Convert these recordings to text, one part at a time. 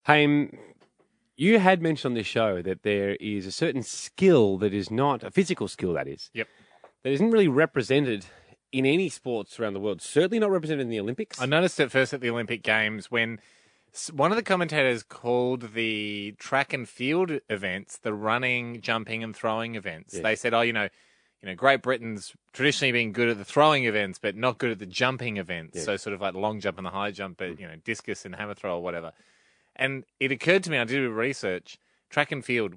Haim, you had mentioned on this show that there is a certain skill that is not a physical skill, that is. Yep. That isn't really represented in any sports around the world. Certainly not represented in the Olympics. I noticed it first at the Olympic Games when one of the commentators called the track and field events the running, jumping, and throwing events. Yes. They said, Great Britain's traditionally been good at the throwing events, but not good at the jumping events. Yes. So sort of like the long jump and the high jump, but discus and hammer throw or whatever. And it occurred to me, I did a bit of research. Track and field,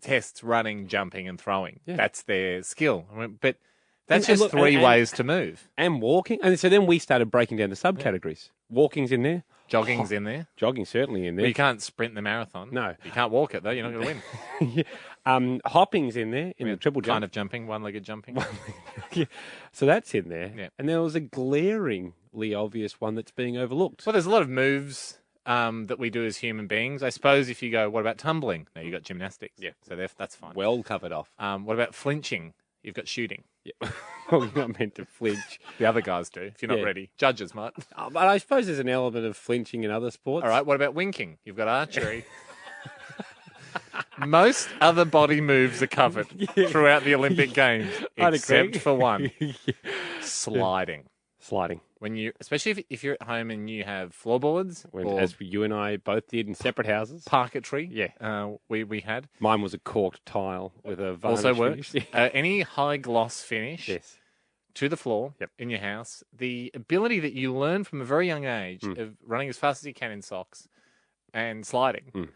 tests running, jumping, and throwing. Yeah. That's their skill. But that's just three ways to move. And walking. And so then we started breaking down the subcategories. Yeah. Walking's in there. Jogging's in there. Jogging's certainly in there. But you can't sprint the marathon. No. You can't walk it, though. You're not going to win. Yeah. Hopping's in there in the triple jump. Kind of jumping, one-legged jumping. Yeah. So that's in there. Yeah. And there was a glaringly obvious one that's being overlooked. Well, there's a lot of moves that we do as human beings. I suppose if you go, what about tumbling? No, you've got gymnastics. Yeah. So that's fine. Well covered off. What about flinching? You've got shooting. Yeah. Well, you're not meant to flinch. The other guys do, if you're not ready. Judges might. But I suppose there's an element of flinching in other sports. All right, what about winking? You've got archery. Most other body moves are covered throughout the Olympic Games, except for one. Sliding. Sliding. Especially if you're at home and you have floorboards. As you and I both did in separate houses. Parquetry. Yeah. We had. Mine was a corked tile with a varnish also finish. worked. Any high gloss finish to the floor in your house. The ability that you learn from a very young age of running as fast as you can in socks and sliding.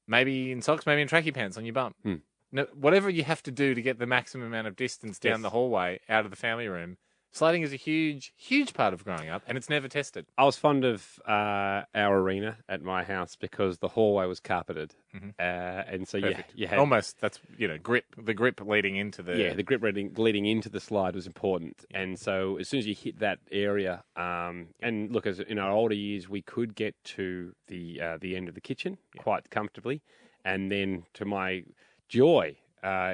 Maybe in socks, maybe in tracky pants on your bum. No, whatever you have to do to get the maximum amount of distance down the hallway out of the family room. Sliding is a huge, huge part of growing up, and it's never tested. I was fond of our arena at my house because the hallway was carpeted, and so you had almost grip. The grip leading into the grip leading into the slide was important, and so as soon as you hit that area, and look, as in our older years, we could get to the end of the kitchen quite comfortably, and then to my joy.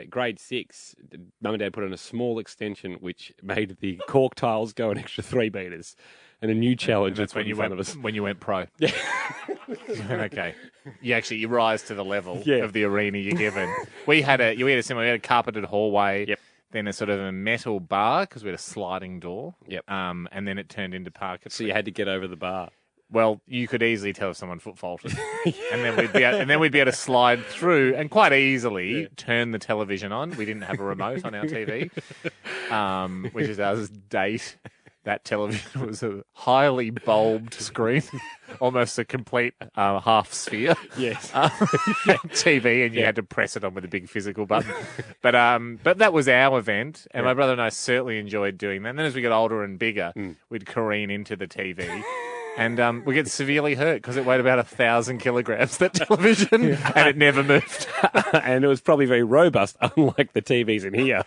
Grade 6, Mum and Dad put in a small extension which made the cork tiles go an extra 3 metres, and a new challenge. That's when you went pro. Yeah. Okay. You rise to the level of the arena you're given. We had a carpeted hallway. Yep. Then a sort of a metal bar because we had a sliding door. Yep. And then it turned into parquetry. So you had to get over the bar. Well, you could easily tell if someone foot faulted, and then we'd be able to slide through and quite easily turn the television on. We didn't have a remote on our TV, which is ours. Date that television was a highly bulbed screen, almost a complete half sphere. Yes, TV, and you had to press it on with a big physical button. But that was our event, and my brother and I certainly enjoyed doing that. And then as we got older and bigger, we'd careen into the TV. And we get severely hurt because it weighed about 1,000 kilograms, that television, and it never moved. And it was probably very robust, unlike the TVs in here.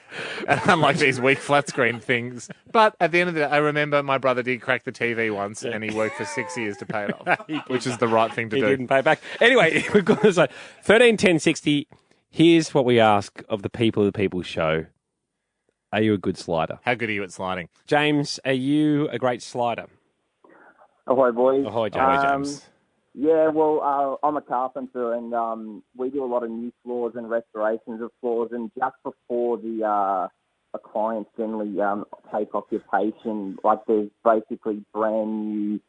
Unlike these weak flat screen things. But at the end of the day, I remember my brother did crack the TV once, and he worked for 6 years to pay it off, which is the right thing to do. He didn't pay it back. Anyway, we've got to say, 13 10 60. Here's what we ask of the people show. Are you a good slider? How good are you at sliding? James, are you a great slider? Ahoy, boys. Ahoy, James. Yeah, well, I'm a carpenter, and we do a lot of new floors and restorations of floors. And just before the clients generally take occupation, like there's basically brand new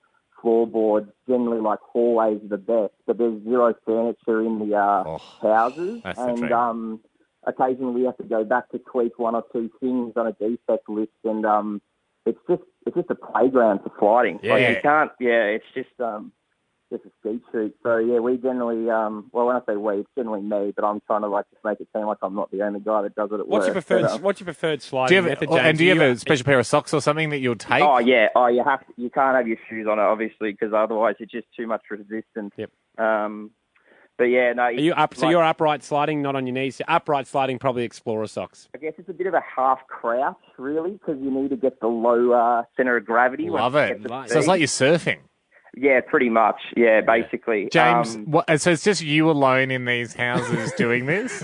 floorboards. Generally, like hallways are the best, but there's zero furniture in the houses, and occasionally we have to go back to tweak one or two things on a defect list, and it's just a playground for sliding. Yeah. Like you can't. Yeah, it's just a skeet shoot. So yeah, we generally. Well, when I say we, it's generally me, but I'm trying to just make it seem like I'm not the only guy that does it at What's work. What's your preferred sliding method, James? And do you have a special pair of socks or something that you'll take? Oh yeah. Oh, you can't have your shoes on it, obviously, because otherwise it's just too much resistance. Yep. But yeah, no. Are you up? So you're upright sliding, not on your knees. Upright sliding, probably Explorer socks. I guess it's a bit of a half crouch, really, because you need to get the low center of gravity. Love it. So it's like you're surfing. Yeah, pretty much. Yeah, basically. James, so it's just you alone in these houses doing this?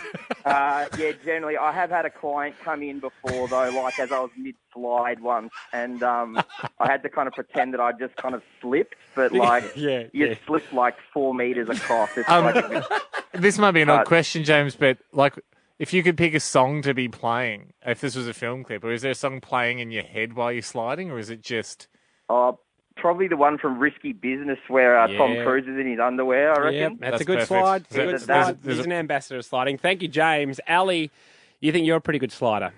Yeah, generally. I have had a client come in before, though, like as I was mid-slide once, and I had to kind of pretend that I just kind of slipped, but like you slipped like 4 meters across. It's like this might be an odd question, James, but like if you could pick a song to be playing, if this was a film clip, or is there a song playing in your head while you're sliding, or is it just... Probably the one from Risky Business where Tom Cruise is in his underwear, I reckon. That's a good slide. He's an ambassador of sliding. Thank you, James. Ali, you think you're a pretty good slider?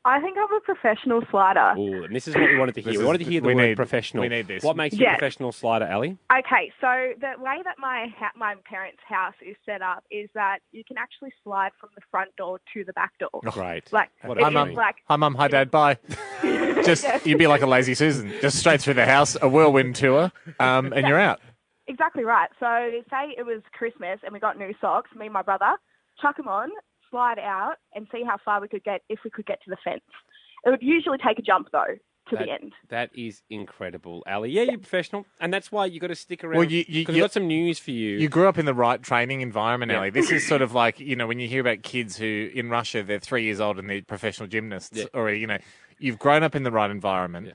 I think I'm a professional slider. Ooh, and this is what we wanted to hear. We wanted to hear the word professional. We need this. What makes you a professional slider, Ali? Okay, so the way that my parents' house is set up is that you can actually slide from the front door to the back door. Great. Like, hi, Mum. Hi, Dad. Bye. You'd be like a lazy Susan. Just straight through the house, a whirlwind tour, and you're out. Exactly right. So say it was Christmas and we got new socks, me and my brother, chuck them on, slide out and see how far we could get if we could get to the fence. It would usually take a jump, though, to the end. That is incredible, Ali. Yeah, you're professional, and that's why you got to stick around. Well, we've got some news for you. You grew up in the right training environment, Ali. This is sort of like, when you hear about kids who, in Russia, they're 3 years old and they're professional gymnasts already, you've grown up in the right environment.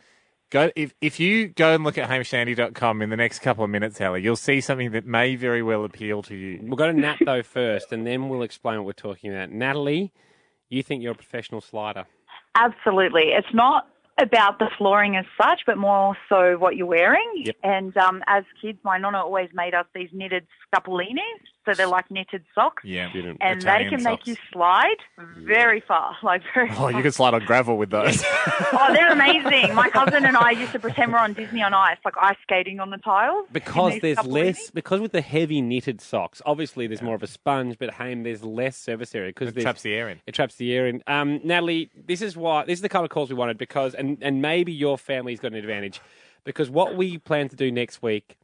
Yeah. If you go and look at hamishandy.com in the next couple of minutes, Ali, you'll see something that may very well appeal to you. We'll go to Nat, though, first, and then we'll explain what we're talking about. Natalie, you think you're a professional slider? Absolutely. It's not about the flooring as such, but more so what you're wearing. Yep. And as kids, my nonna always made us these knitted scapolinis, so they're like knitted socks. Yeah, and they can make you slide very far, like very far. You can slide on gravel with those. They're amazing. My cousin and I used to pretend we're on Disney on Ice, like ice skating on the tiles. Because with the heavy knitted socks, obviously there's more of a sponge, but there's less surface area because it traps the air in. It traps the air in. Natalie, this is the kind of calls we wanted because, and maybe your family's got an advantage, because what we plan to do next week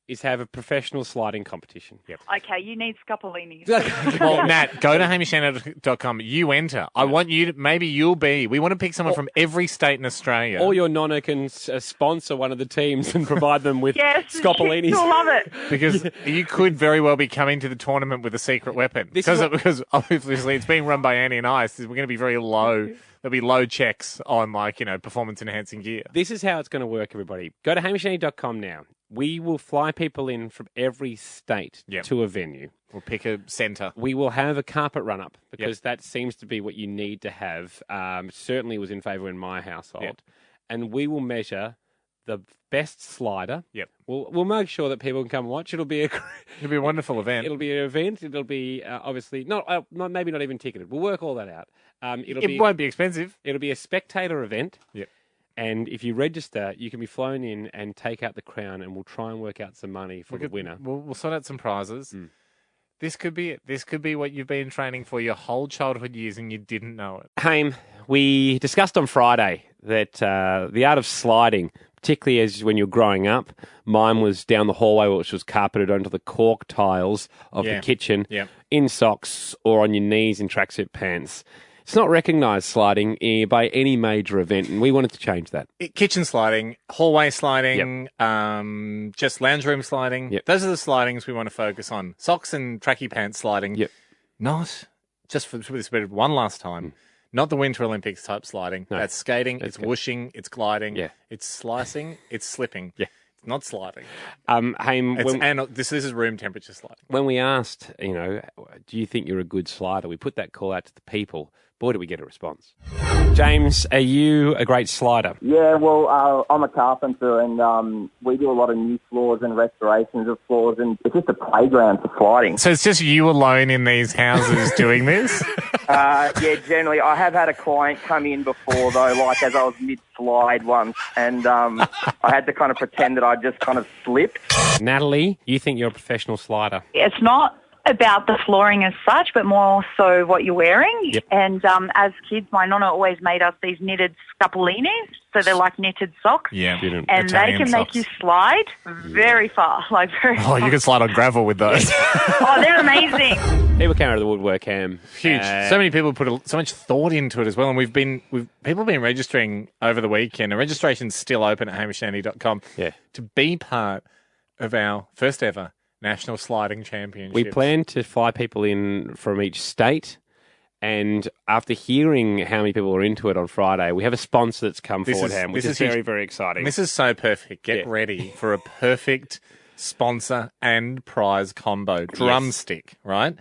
is have a professional sliding competition. Yep. Okay, you need scapolinis. Well, Nat, go to hamishandy.com. You enter. I want you to, we want to pick someone from every state in Australia. Or your nonna can sponsor one of the teams and provide them with scapolinis. You'll love it. Because you could very well be coming to the tournament with a secret weapon. Because obviously it's being run by Annie and I, so we're going to be very low. There'll be low checks on performance-enhancing gear. This is how it's going to work, everybody. Go to hamishandy.com now. We will fly people in from every state to a venue. We'll pick a centre. We will have a carpet run-up because that seems to be what you need to have. Certainly was in favour in my household. Yep. And we will measure the best slider. Yep. We'll make sure that people can come and watch. It'll be a wonderful event. It'll be an event. It'll be obviously maybe not even ticketed. We'll work all that out. It won't be expensive. It'll be a spectator event. Yep. And if you register, you can be flown in and take out the crown, and we'll try and work out some money for the winner. We'll sort out some prizes. This could be it. This could be what you've been training for your whole childhood years and you didn't know it. Haim, we discussed on Friday that the art of sliding, particularly as when you're growing up, mine was down the hallway, which was carpeted onto the cork tiles of the kitchen, in socks or on your knees in tracksuit pants. It's not recognised sliding by any major event, and we wanted to change that. Kitchen sliding, hallway sliding, just lounge room sliding. Yep. Those are the slidings we want to focus on. Socks and tracky pants sliding. Yep. Not, just for this bit one last time, not the Winter Olympics type sliding. No. That's skating, it's whooshing, it's gliding, it's slicing, it's slipping. Yeah. It's not sliding. Haim, this is room temperature sliding. When we asked, do you think you're a good slider? We put that call out to the people. Boy, did we get a response. James, are you a great slider? Yeah, well, I'm a carpenter, and we do a lot of new floors and restorations of floors, and it's just a playground for sliding. So it's just you alone in these houses doing this? Yeah, generally. I have had a client come in before, though, like as I was mid-slide once, and I had to kind of pretend that I just kind of slipped. Natalie, you think you're a professional slider? It's not about the flooring as such, but more so what you're wearing. Yep. And as kids, my nonna always made us these knitted scapolinis, so they're like knitted socks. Yeah, and they can make you slide very far, like very far. You can slide on gravel with those. They're amazing. People came out of the woodwork, Ham. Huge. So many people put so much thought into it as well, and people have been registering over the weekend. And registration's still open at hamishandy.com. Yeah, to be part of our first ever National Sliding Championship. We plan to fly people in from each state, And after hearing how many people were into it on Friday, we have a sponsor that's come forward, Ham, which is very, very exciting. This is so perfect. Get ready for a perfect sponsor and prize combo. Drumstick, right?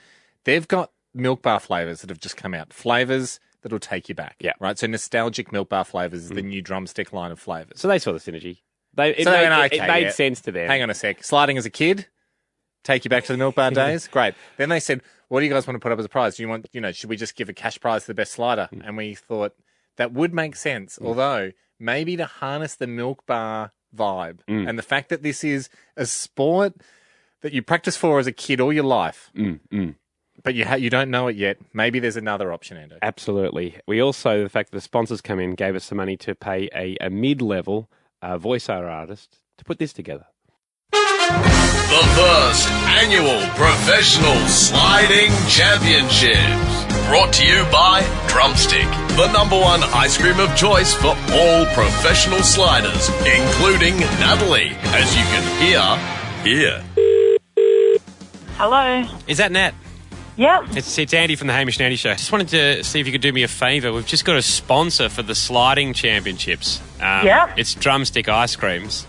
They've got milk bar flavours that have just come out. Flavours that'll take you back. Yeah. Right? So nostalgic milk bar flavours is the new Drumstick line of flavours. So they saw the synergy. It made sense to them. Hang on a sec. Sliding as a kid, take you back to the milk bar days. Great. Then they said, what do you guys want to put up as a prize? Do you want, should we just give a cash prize to the best slider? And we thought that would make sense. Although maybe to harness the milk bar vibe and the fact that this is a sport that you practice for as a kid all your life, but you don't know it yet. Maybe there's another option, Ando. Absolutely. We also, the fact that the sponsors come in, gave us some money to pay a mid-level voiceover artist to put this together. The first annual Professional Sliding Championships. Brought to you by Drumstick, the #1 ice cream of choice for all professional sliders, including Natalie, as you can hear here. Hello. Is that Nat? Yep. It's Andy from the Hamish Andy Show. Just wanted to see if you could do me a favour. We've just got a sponsor for the sliding championships. It's Drumstick Ice Creams.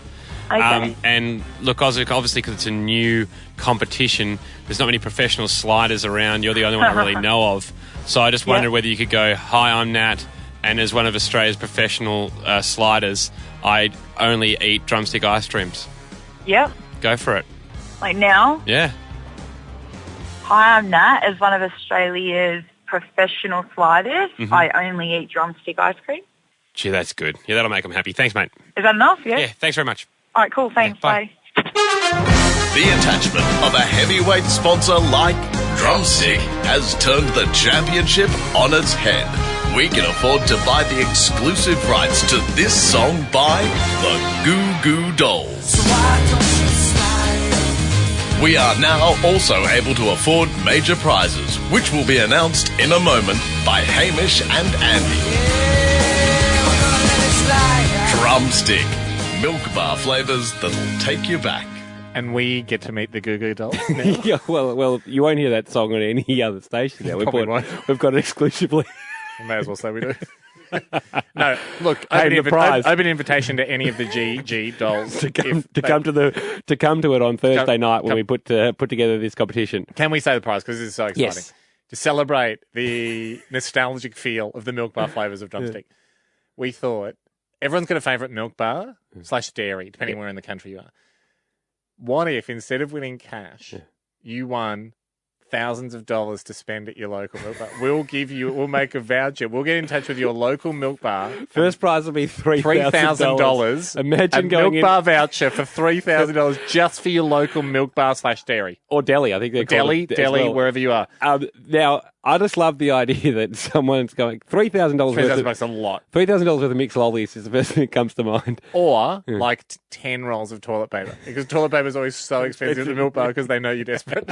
Okay. And look, obviously, because it's a new competition, there's not many professional sliders around. You're the only one I really know of. So I just wondered whether you could go, hi, I'm Nat, and as one of Australia's professional sliders, I only eat Drumstick ice creams. Yep. Go for it. Like now? Yeah. Hi, I'm Nat. As one of Australia's professional sliders, I only eat Drumstick ice cream. Gee, that's good. Yeah, that'll make them happy. Thanks, mate. Is that enough? Yeah. Yeah, thanks very much. All right, cool. Thanks. Yeah, bye. The attachment of a heavyweight sponsor like Drumstick has turned the championship on its head. We can afford to buy the exclusive rights to this song by the Goo Goo Dolls. We are now also able to afford major prizes, which will be announced in a moment by Hamish and Andy. Drumstick, milk bar flavours that'll take you back. And we get to meet the Goo Goo Dolls now. Yeah, well, you won't hear that song on any other station now. We've got it exclusively. We may as well say we do. No, look, prize. open invitation to any of the GG dolls to come to it on Thursday night when we put together this competition. Can we say the prize because this is so exciting? Yes. To celebrate the nostalgic feel of the milk bar flavours of Drumstick, we thought everyone's got a favourite milk bar / dairy, depending where in the country you are. What if instead of winning cash, you won thousands of dollars to spend at your local milk bar? We'll make a voucher. We'll get in touch with your local milk bar. First prize will be $3,000. Imagine a going milk bar voucher for $3,000 just for your local milk bar / dairy. Or deli, I think they're called deli, wherever you are. Now, I just love the idea that someone's going $3,000 $3,000 a lot. $3,000 worth of mixed lollies is the first thing that comes to mind. Or like 10 rolls of toilet paper, because toilet paper is always so expensive at the milk bar because they know you're desperate.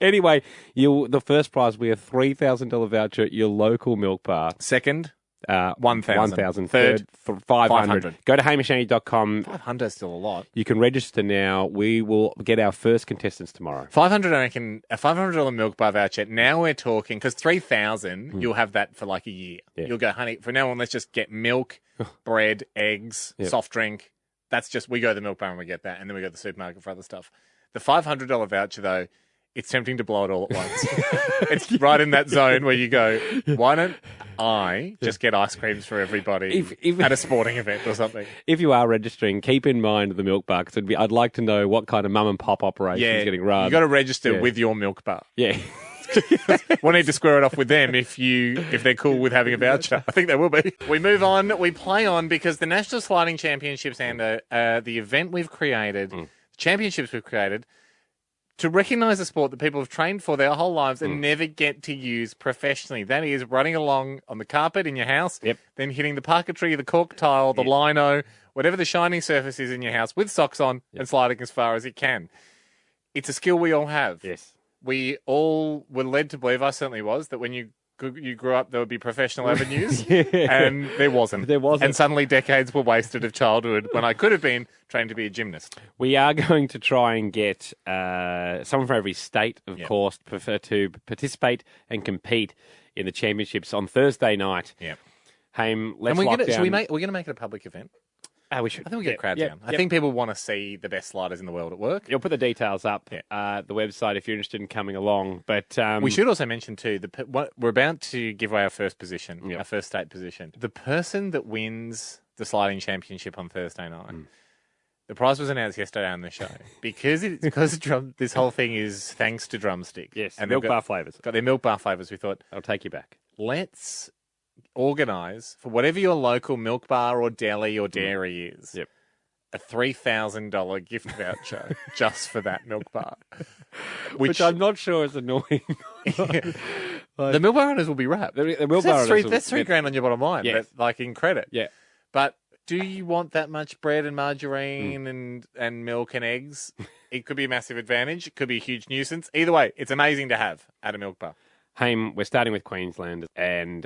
Anyway, the first prize will be a $3,000 voucher at your local milk bar. Second, 1,000. Third, 500. Go to hamishandy.com. 500 is still a lot. You can register now. We will get our first contestants tomorrow. 500, I reckon, a $500 milk bar voucher. Now we're talking, because 3,000, you'll have that for like a year. Yeah. You'll go, honey, from now on, let's just get milk, bread, eggs, soft drink. That's just, we go to the milk bar and we get that. And then we go to the supermarket for other stuff. The $500 voucher, though, it's tempting to blow it all at once. It's right in that zone where you go, why don't I just get ice creams for everybody at a sporting event or something? If you are registering, keep in mind the milk bar, because I'd like to know what kind of mum and pop operation is getting run. You've got to register with your milk bar. Yeah. We'll need to square it off with them if they're cool with having a voucher. I think they will be. We move on. We play on because the National Sliding Championships and the event we've created, the championships we've created, to recognise a sport that people have trained for their whole lives and never get to use professionally. That is running along on the carpet in your house, then hitting the parquetry, the cork tile, the lino, whatever the shining surface is in your house with socks on and sliding as far as it can. It's a skill we all have. Yes. We all were led to believe, I certainly was, that when you you grew up, there would be professional avenues, and there wasn't. There wasn't. And suddenly decades were wasted of childhood when I could have been trained to be a gymnast. We are going to try and get someone from every state, of course, to participate and compete in the championships on Thursday night. Yeah. Haim, let's and lock down. we're going to make it a public event. We should. I think we'll get a crowd down. I think people want to see the best sliders in the world at work. You'll put the details up the website if you're interested in coming along. But we should also mention too we're about to give away our first position, our first state position. The person that wins the sliding championship on Thursday night. The prize was announced yesterday on the show because this whole thing is thanks to Drumstick. Yes, and milk bar flavours. Got their milk bar flavours. We thought I'll take you back. Let's organise for whatever your local milk bar or deli or dairy is. Yep. A $3,000 gift voucher just for that milk bar, which I'm not sure is annoying. The milk bar owners will be wrapped. The milk bar owners that's $3,000 on your bottom line. Yes. Like in credit. Yeah. But do you want that much bread and margarine and milk and eggs? It could be a massive advantage. It could be a huge nuisance. Either way, it's amazing to have at a milk bar. Haim, we're starting with Queensland, and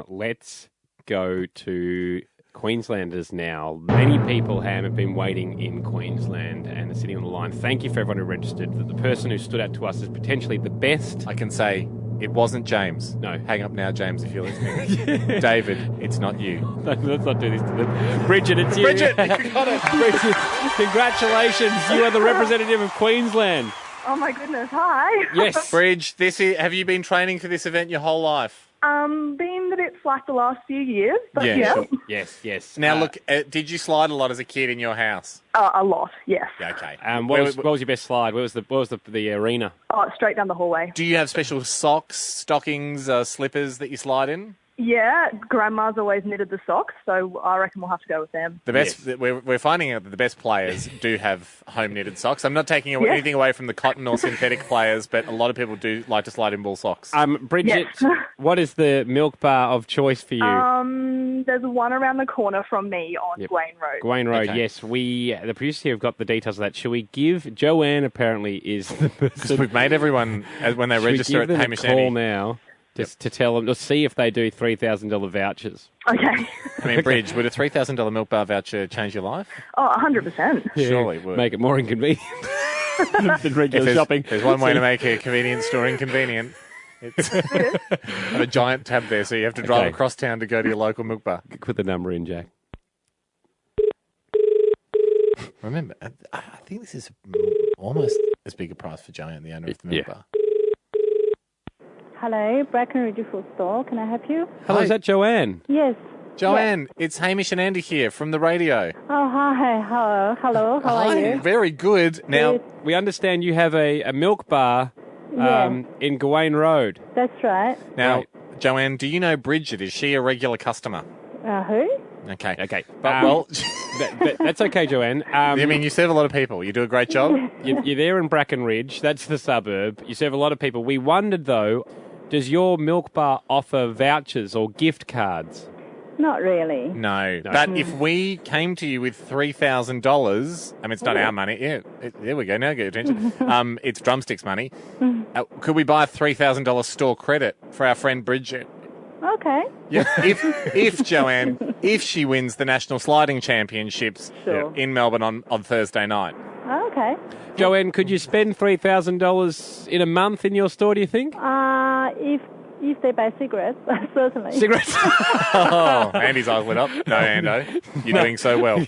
let's go to Queenslanders now. Many people have been waiting in Queensland and are sitting on the line. Thank you for everyone who registered. The person who stood out to us as potentially the best. I can say it wasn't James. No. Hang up now, James, if you're listening. David, it's not you. No, let's not do this to them. Bridget, it's you. Bridget, you got it. Bridget, congratulations. You are the representative of Queensland. Oh my goodness! Hi. Yes, Bridge. Have you been training for this event your whole life? Been a bit slack the last few years, but Sure. Yes. Now, look, did you slide a lot as a kid in your house? A lot, yes. Okay. What was your best slide? What was the arena? Oh, straight down the hallway. Do you have special socks, stockings, slippers that you slide in? Yeah, Grandma's always knitted the socks, so I reckon we'll have to go with them. The best. Yes. We're finding out that the best players do have home knitted socks. I'm not taking anything away from the cotton or synthetic players, but a lot of people do like to slide in wool socks. Bridget, what is the milk bar of choice for you? There's one around the corner from me on Gwaine Road. Gwaine Road, okay. Yes. The producers here have got the details of that. Shall we give Joanne? Apparently, is the person. We've made everyone when they register at Hamish Andy. Call now. Just to tell them, to see if they do $3,000 vouchers. Okay. I mean, Bridge, would a $3,000 milk bar voucher change your life? Oh, 100%. Yeah, surely it would. Make it more inconvenient than regular shopping. There's one way to make a convenience store inconvenient. It's have a giant tab there, so you have to drive across town to go to your local milk bar. Put the number in, Jack. Remember, I think this is almost as big a prize for Joanne, the owner of the milk bar. Hello, Brackenridge Food Store. Can I help you? Hello, is that Joanne? Yes. Joanne, it's Hamish and Andy here from the radio. Oh, hi. Hello. How are you? Very good. Now, we understand you have a milk bar in Gwaine Road. That's right. Now, Joanne, do you know Bridget? Is she a regular customer? Who? Okay. But, that's okay, Joanne. I mean, you serve a lot of people. You do a great job. You're there in Brackenridge. That's the suburb. You serve a lot of people. We wondered, though, does your milk bar offer vouchers or gift cards? Not really. No. But if we came to you with $3,000, I mean, it's not our money. Yeah, there we go. Now get your attention. It's Drumsticks money. Could we buy a $3,000 store credit for our friend Bridget? Okay. Yeah. If Joanne, if she wins the National Sliding Championships in Melbourne on Thursday night. Okay. Joanne, could you spend $3,000 in a month in your store, do you think? If they buy cigarettes, certainly. Cigarettes? Oh, Andy's eyes lit up. No, Ando, you're doing so well.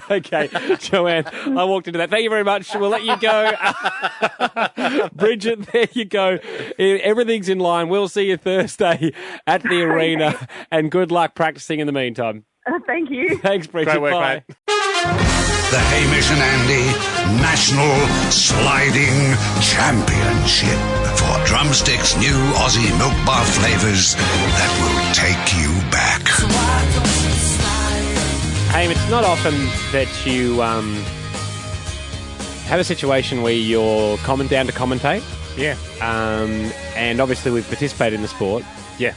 Okay, Joanne, I walked into that. Thank you very much. We'll let you go. Bridget, there you go. Everything's in line. We'll see you Thursday at the arena, and good luck practicing in the meantime. Thank you. Thanks, Bridget. Great work, Bye. mate. The Hamish and Andy National Sliding Championship for Drumstick's new Aussie milk bar flavours that will take you back. Hey, it's not often that you have a situation where you're down to commentate. Yeah. And obviously we've participated in the sport. Yeah.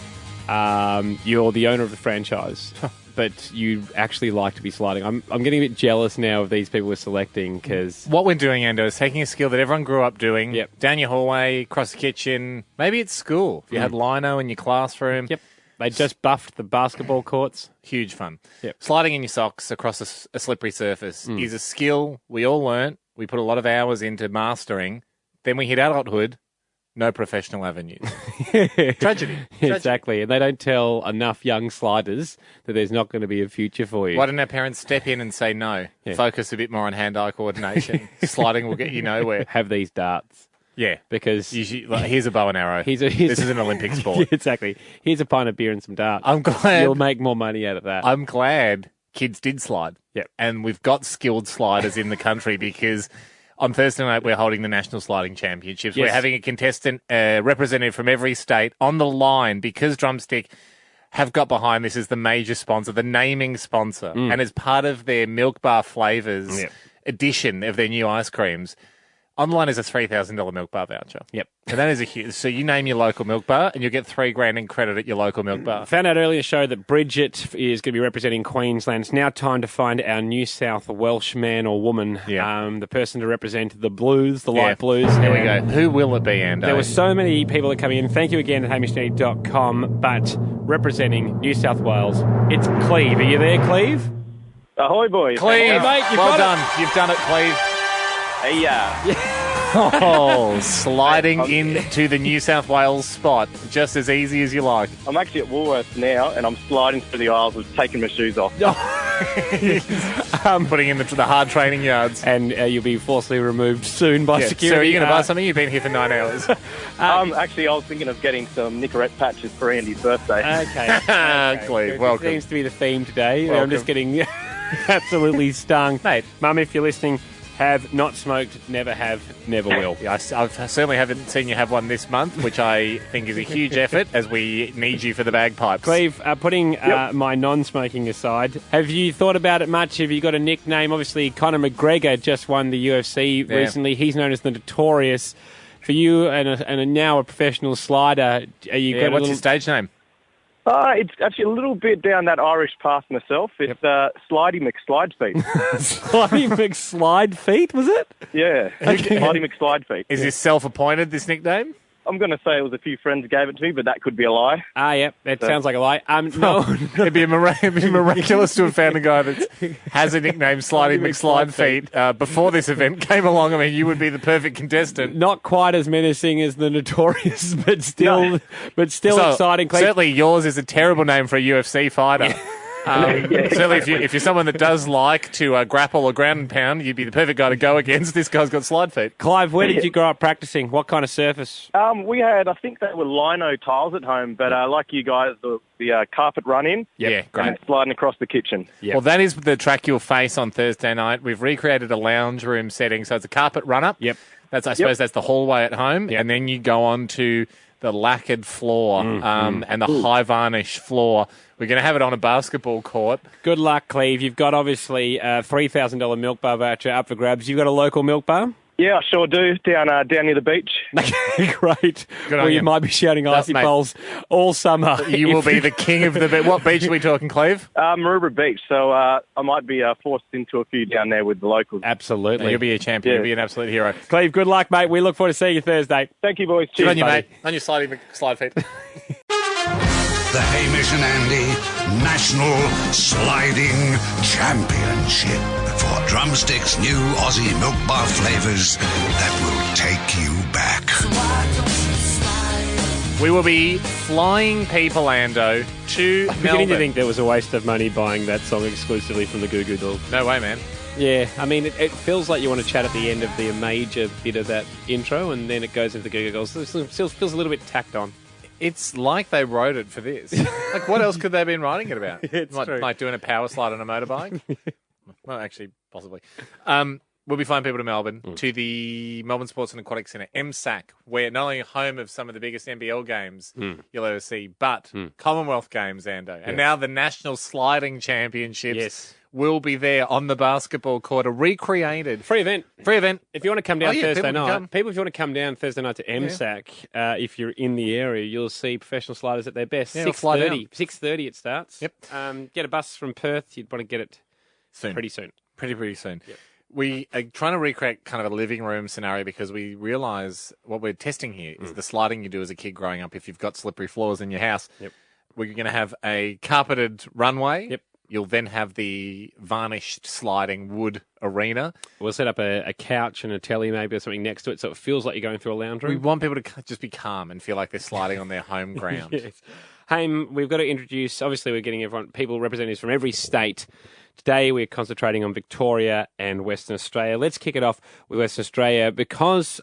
You're the owner of the franchise. but you actually like to be sliding. I'm getting a bit jealous now of these people we're selecting because What we're doing, Ando, is taking a skill that everyone grew up doing. Yep. Down your hallway, across the kitchen, maybe at school. If you had lino in your classroom. Yep. They just buffed the basketball courts. Huge fun. Yep. Sliding in your socks across a slippery surface is a skill we all learnt. We put a lot of hours into mastering. Then we hit adulthood. No professional avenues. Tragedy. Exactly. And they don't tell enough young sliders that there's not going to be a future for you. Why didn't our parents step in and say no? Yeah. Focus a bit more on hand-eye coordination. Sliding will get you nowhere. Have these darts. Yeah. Because here's a bow and arrow. This is an Olympic sport. Yeah, exactly. Here's a pint of beer and some darts. I'm glad. You'll make more money out of that. I'm glad kids did slide. Yep. And we've got skilled sliders in the country because on Thursday night, we're holding the National Sliding Championships. Yes. We're having a contestant representative from every state on the line because Drumstick have got behind this as the major sponsor, the naming sponsor. And as part of their Milk Bar Flavours edition of their new ice creams, on the line is a $3,000 Milk Bar voucher. Yep. And that is a huge... So you name your local Milk Bar and you'll get $3,000 in credit at your local Milk Bar. Found out earlier in the show that Bridget is going to be representing Queensland. It's now time to find our New South Welsh man or woman, the person to represent the Blues, the light blues. There we go. Who will it be, Ando? There were so many people that come in. Thank you again at HamishAndy.com. But representing New South Wales, it's Cleve. Are you there, Cleve? Ahoy, boys. Cleve, Hey, mate, well done. You've done it, Cleve. Hey, Oh, sliding into the New South Wales spot, just as easy as you like. I'm actually at Woolworths now, and I'm sliding through the aisles with taking my shoes off. Putting in the hard training yards. And you'll be forcibly removed soon by security. So are you going to buy something? You've been here for 9 hours. Actually, I was thinking of getting some Nicorette patches for Andy's birthday. Okay. Cleve, welcome. Seems to be the theme today. Welcome. I'm just getting absolutely stung. Mate, Mum, if you're listening, have not smoked, never have, never will. Yeah, I certainly haven't seen you have one this month, which I think is a huge effort as we need you for the bagpipes. Cleve, putting my non-smoking aside, have you thought about it much? Have you got a nickname? Obviously, Conor McGregor just won the UFC recently. He's known as the Notorious. For you and now a professional slider, are you what's your stage name? It's actually a little bit down that Irish path myself. It's Slidey McSlidefeet. Slidey McSlidefeet, was it? Yeah, Slidey McSlidefeet. Is this self-appointed, this nickname? I'm going to say it was a few friends gave it to me, but that could be a lie. It sounds like a lie. No. It'd be miraculous to have found a guy that has a nickname, Slidey McSlidefeet, before this event came along. I mean, you would be the perfect contestant. Not quite as menacing as the Notorious, but still exciting. Certainly yours is a terrible name for a UFC fighter. Certainly, if you're someone that does like to grapple or ground and pound, you'd be the perfect guy to go against. This guy's got slide feet. Clive, where did you grow up practicing? What kind of surface? We had, I think they were lino tiles at home, but like you guys, the carpet run in. Yeah, great. And sliding across the kitchen. Yep. Well, that is the track you'll face on Thursday night. We've recreated a lounge room setting, so it's a carpet run up. Yep. I suppose that's the hallway at home, and then you go on to the lacquered floor and the high varnish floor. We're going to have it on a basketball court. Good luck, Cleve. You've got, obviously, a $3,000 Milk Bar voucher up for grabs. You've got a local Milk Bar? Yeah, I sure do, down near the beach. Great. Well, you might be shouting icy bowls all summer. You will be the king of the beach. What beach are we talking, Cleve? Maroubra Beach, so I might be forced into a few down there with the locals. Absolutely. You'll be a champion. You'll be an absolute hero. Cleve, good luck, mate. We look forward to seeing you Thursday. Thank you, boys. Cheers, Cheers, on you, buddy. mate. On your slide feet. The Hamish and Andy National Sliding Championship for Drumstick's new Aussie Milk Bar flavours that will take you back. We will be flying people, Ando, to I'm beginning Melbourne. to think there was a waste of money buying that song exclusively from the Goo Goo Dolls. No way, man. Yeah, I mean, it feels like you want to chat at the end of the major bit of that intro, and then it goes into the Goo Goo Dolls. So it feels a little bit tacked on. It's like they wrote it for this. Like, what else could they have been writing it about? It's true. Like doing a power slide on a motorbike? Well, actually, possibly. We'll be flying people to Melbourne, to the Melbourne Sports and Aquatic Centre, MSAC, where not only home of some of the biggest NBL games you'll ever see, but Commonwealth Games, Ando. And now the National Sliding Championships. Yes. will be there on the basketball court, a recreated Free event. If you want to come down Thursday people night, can come. if you want to come down Thursday night to MSAC, if you're in the area, you'll see professional sliders at their best. Yeah, 6:30. 6:30 it starts. Yep. Get a bus from Perth. You'd want to get it Soon. pretty soon. Pretty soon. Yep. We are trying to recreate kind of a living room scenario because we realise what we're testing here is the sliding you do as a kid growing up if you've got slippery floors in your house. Yep. We're going to have a carpeted runway. Yep. You'll then have the varnished sliding wood arena. We'll set up a couch and a telly maybe or something next to it so it feels like you're going through a lounge room. We want people to just be calm and feel like they're sliding on their home ground. Yes. Haim, we've got to introduce, obviously we're getting people representatives from every state. Today we're concentrating on Victoria and Western Australia. Let's kick it off with Western Australia because,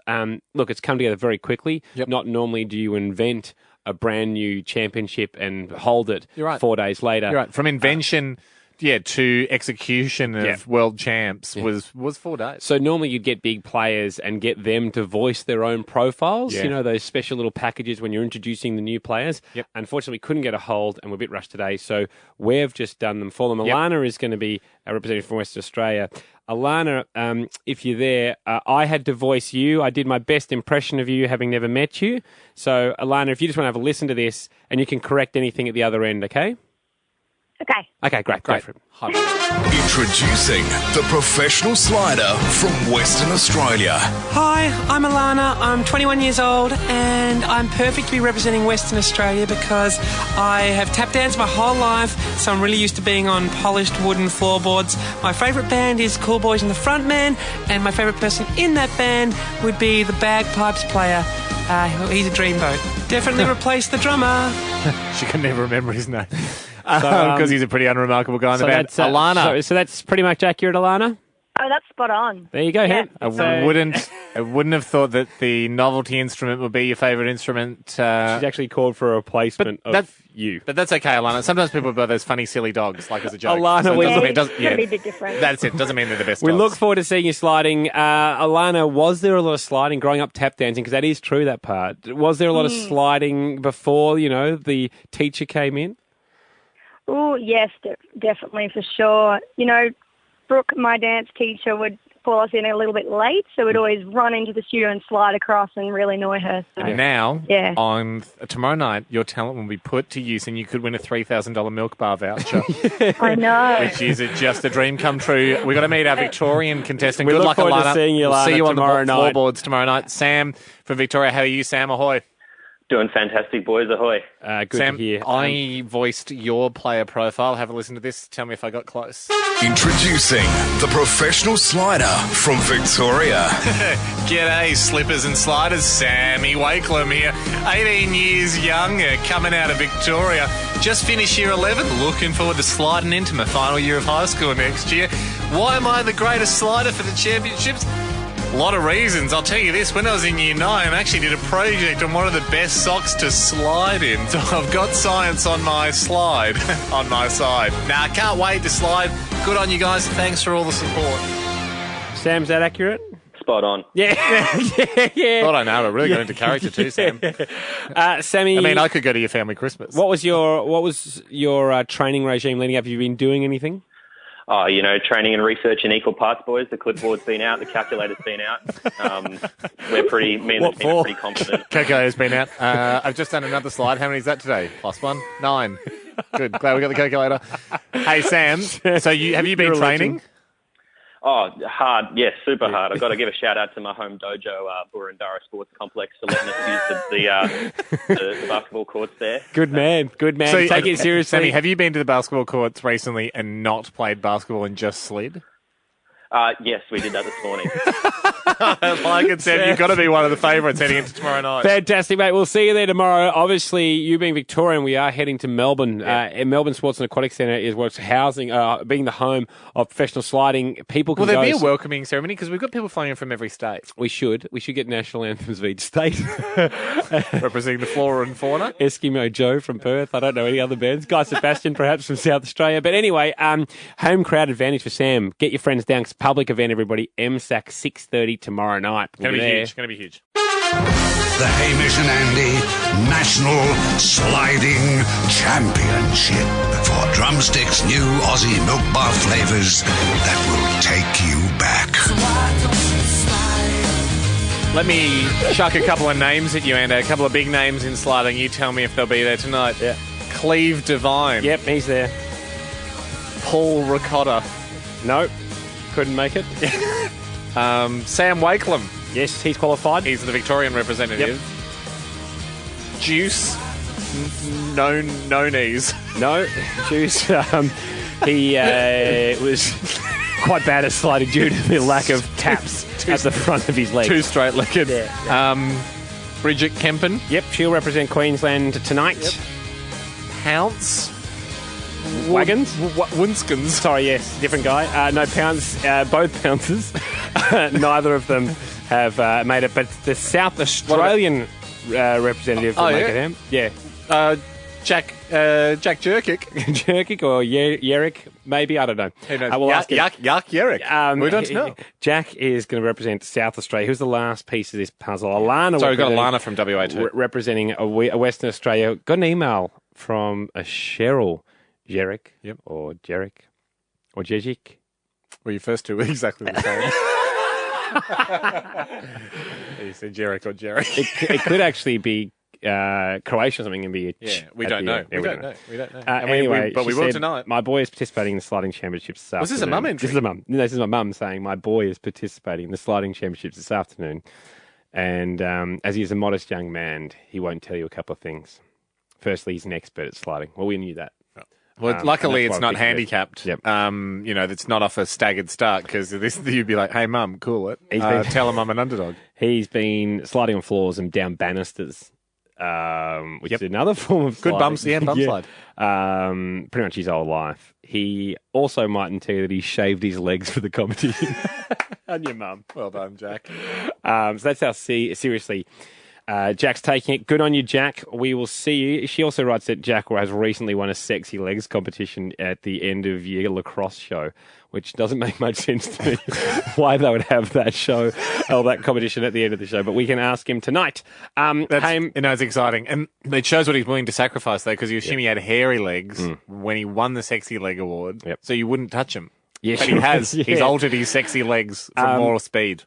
look, it's come together very quickly. Yep. Not normally do you invent a brand new championship and hold it You're right. 4 days later. You're right. From invention to execution of world champs was 4 days. So normally you'd get big players and get them to voice their own profiles, Yeah. you know, those special little packages when you're introducing the new players. Yep. Unfortunately, we couldn't get a hold and we're a bit rushed today, so we've just done them for them. Yep. Alana is going to be a representative from Western Australia. Alana, if you're there, I had to voice you. I did my best impression of you, having never met you. So, Alana, if you just want to have a listen to this and you can correct anything at the other end, okay? Okay. Okay, great. Go for it. Introducing the professional slider from Western Australia. Hi, I'm Alana. I'm 21 years old and I'm perfect to be representing Western Australia because I have tap danced my whole life, so I'm really used to being on polished wooden floorboards. My favourite band is Cool Boys and the Frontman, and my favourite person in that band would be the bagpipes player. He's a dreamboat. Definitely replace the drummer. She can never remember his name. Because he's a pretty unremarkable guy in the band. Alana. So that's pretty much accurate, Alana? Oh, that's spot on. There you go, Yeah. Hen. I wouldn't have thought that the novelty instrument would be your favourite instrument. She's actually called for a replacement of you. But that's okay, Alana. Sometimes people buy those funny, silly dogs, like as a joke. Alana, it It's going to be a bit different. That's it. Doesn't mean they're the best We dogs. look forward to seeing you sliding. Alana, was there a lot of sliding growing up tap dancing? Because that is true, that part. Was there a lot of sliding before, the teacher came in? Oh, yes, definitely, for sure. Brooke, my dance teacher, would call us in a little bit late, so we'd always run into the studio and slide across and really annoy her. So. And now, Yeah. on tomorrow night, your talent will be put to use and you could win a $3,000 milk bar voucher. I know. Which is just a dream come true. We've got to meet our Victorian contestant. We Good look luck, forward to Alana. seeing you, We'll see Alana, you on the tomorrow night. floorboards tomorrow night. Sam from Victoria, how are you, Sam? Ahoy. Doing fantastic, boys. Ahoy. Good Sam, to hear. I voiced your player profile. Have a listen to this. Tell me if I got close. Introducing the professional slider from Victoria. G'day, slippers and sliders. Sammy Wakelam here. 18 years younger, coming out of Victoria. Just finished year 11. Looking forward to sliding into my final year of high school next year. Why am I the greatest slider for the championships? A lot of reasons. I'll tell you this, when I was in year 9, I actually did a project on one of the best socks to slide in. So I've got science on my slide, on my side. Now, I can't wait to slide. Good on you guys. Thanks for all the support. Sam, is that accurate? Spot on. Yeah. yeah. Thought I know. I really got into character too, Sam. Sammy, I mean, I could go to your family Christmas. what was your training regime leading up? Have you been doing anything? Oh, training and research in equal parts, boys. The clipboard's been out. The calculator's been out. Me and the team are pretty confident. Calculator's been out. I've just done another slide. How many is that today? +1? 9. Good. Glad we got the calculator. Hey, Sam. So have you been training? Oh, hard. Yes, super hard. I've got to give a shout out to my home dojo, Burundara Sports Complex, for letting us use the basketball courts there. Good man. So, Take it seriously. Sammy, have you been to the basketball courts recently and not played basketball and just slid? Yes, we did that this morning. Like it said, you've got to be one of the favourites heading into tomorrow night. Fantastic, mate. We'll see you there tomorrow. Obviously, you being Victorian, we are heading to Melbourne. Melbourne Sports and Aquatic Centre is what's housing, being the home of professional sliding. People can Will there go. be a welcoming ceremony? Because we've got people flying in from every state. We should get national anthems of each state. Representing the flora and fauna. Eskimo Joe from Perth. I don't know any other bands. Guy Sebastian, perhaps, from South Australia. But anyway, home crowd advantage for Sam. Get your friends down. It's a public event, everybody. MSAC 6:30 tomorrow night. Going to be huge. the Hamish and Andy National Sliding Championship for Drumsticks' new Aussie milk bar flavours that will take you back. Let me chuck a couple of names at you, Andy. A couple of big names in sliding. You tell me if they'll be there tonight. Yeah. Cleve Devine. Yep, he's there. Paul Ricotta. No, couldn't make it. Sam Wakelam. Yes, he's qualified. He's the Victorian representative. Yep. Juice. No knees. No, Juice. He was quite bad at sliding due to the lack of taps at the front of his legs. Too straight-legged. Yeah. Bridget Kempen. Yep, she'll represent Queensland tonight. Yep. Pounce. Wagons? Winskins. Sorry, yes, different guy. No, Pounce, both Pounces. Neither of them have made it, but the South Australian representative will make it him. Yeah. Jack Jerkic. Jerkic or Yerrick, maybe, I don't know. Who knows? We'll ask him. Yerrick. We don't know. Jack is going to represent South Australia. Who's the last piece of this puzzle? Alana. Sorry, we've got Alana from WA too. Representing a Western Australia. Got an email from a Cheryl Jerrick. Yep. Or Jerrick. Or Jejic. Well, your first two were exactly the same. You said Jerrick or Jerry. It could actually be Croatia or something and be we don't know. We don't know. Anyway, but we will tonight. My boy is participating in the sliding championships this afternoon. Was this a mum entry? This is a mum. No, this is my mum saying my boy is participating in the sliding championships this afternoon. And as he is a modest young man, he won't tell you a couple of things. Firstly, he's an expert at sliding. Well, we knew that. Well, luckily it's not handicapped. Yep. It's not off a staggered start because you'd be like, hey, mum, cool it. Tell him I'm an underdog. He's been sliding on floors and down banisters, which is another form of good sliding. bumps, bump slide. Pretty much his whole life. He also mightn't tell you that he shaved his legs for the competition. And your mum. Well done, Jack. So that's how seriously Jack's taking it. Good on you, Jack. We will see you. She also writes that Jack has recently won a sexy legs competition at the end of year lacrosse show, which doesn't make much sense to me why they would have that show or that competition at the end of the show. But we can ask him tonight. It's exciting. And it shows what he's willing to sacrifice, though, because you assume he had hairy legs when he won the Sexy Leg Award, so you wouldn't touch him. Yes, but he has. Yeah. He's altered his sexy legs for more speed.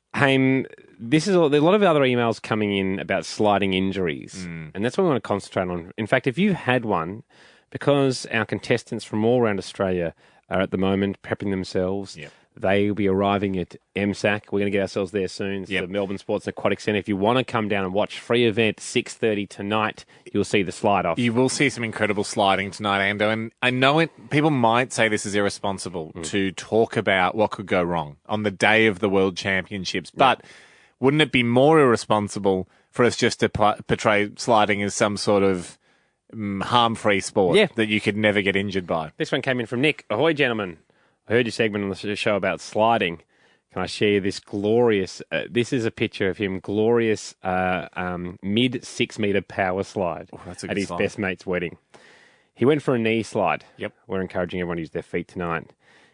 This is there's a lot of other emails coming in about sliding injuries, and that's what we want to concentrate on. In fact, if you've had one, because our contestants from all around Australia are at the moment prepping themselves, they will be arriving at MSAC. We're going to get ourselves there soon. It's the Melbourne Sports and Aquatic Centre. If you want to come down and watch free event 6:30 tonight, you'll see the slide off. You will see some incredible sliding tonight, Ando. And I know people might say this is irresponsible to talk about what could go wrong on the day of the World Championships, but wouldn't it be more irresponsible for us just to portray sliding as some sort of harm-free sport that you could never get injured by? This one came in from Nick. Ahoy, gentlemen. I heard your segment on the show about sliding. Can I share this glorious, this is a picture of him, glorious mid 6 metre power slide at his best mate's wedding. He went for a knee slide. Yep. We're encouraging everyone to use their feet tonight.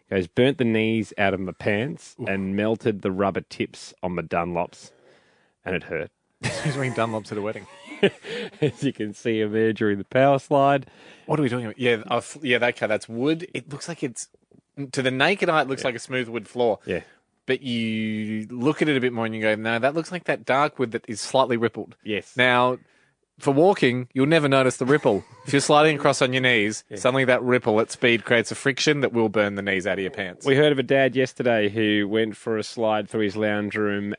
He goes, burnt the knees out of my pants and melted the rubber tips on my Dunlops, and it hurt. He's wearing Dunlops at a wedding. As you can see him there during the power slide. What are we talking about? Okay, that's wood. It looks like it's, to the naked eye, it looks like a smooth wood floor. Yeah. But you look at it a bit more and you go, no, that looks like that dark wood that is slightly rippled. Yes. Now, for walking, you'll never notice the ripple. If you're sliding across on your knees, suddenly that ripple at speed creates a friction that will burn the knees out of your pants. We heard of a dad yesterday who went for a slide through his lounge room,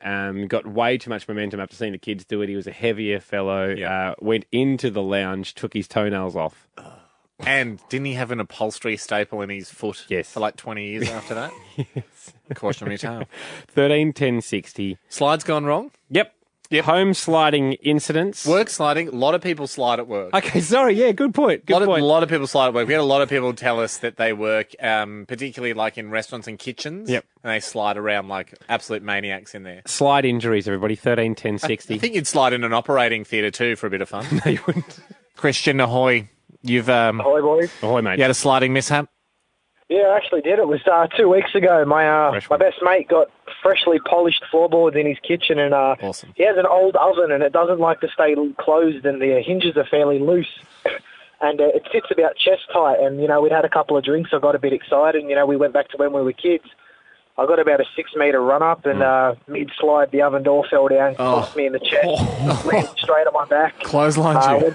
got way too much momentum after seeing the kids do it. He was a heavier fellow, went into the lounge, took his toenails off. And didn't he have an upholstery staple in his foot for like 20 years after that? Yes. Cautionary tale. 13-10-60. Slides gone wrong? Yep. Home sliding incidents. Work sliding. A lot of people slide at work. Okay, sorry. Yeah, good point. A lot of people slide at work. We had a lot of people tell us that they work, particularly like in restaurants and kitchens. Yep. And they slide around like absolute maniacs in there. Slide injuries, everybody. 13-10-60. I think you'd slide in an operating theatre too for a bit of fun. No, you wouldn't. Christian, ahoy. You've ahoy, boys. Ahoy, mate. You had a sliding mishap? Yeah, I actually did. It was 2 weeks ago. My best mate got freshly polished floorboards in his kitchen, and awesome. He has an old oven, and it doesn't like to stay closed, and the hinges are fairly loose. And it sits about chest height, and, we'd had a couple of drinks. I got a bit excited, and, we went back to when we were kids. I got about a 6-metre run-up, and mid-slide, the oven door fell down, caught me in the chest, landed straight on my back. Clotheslined you.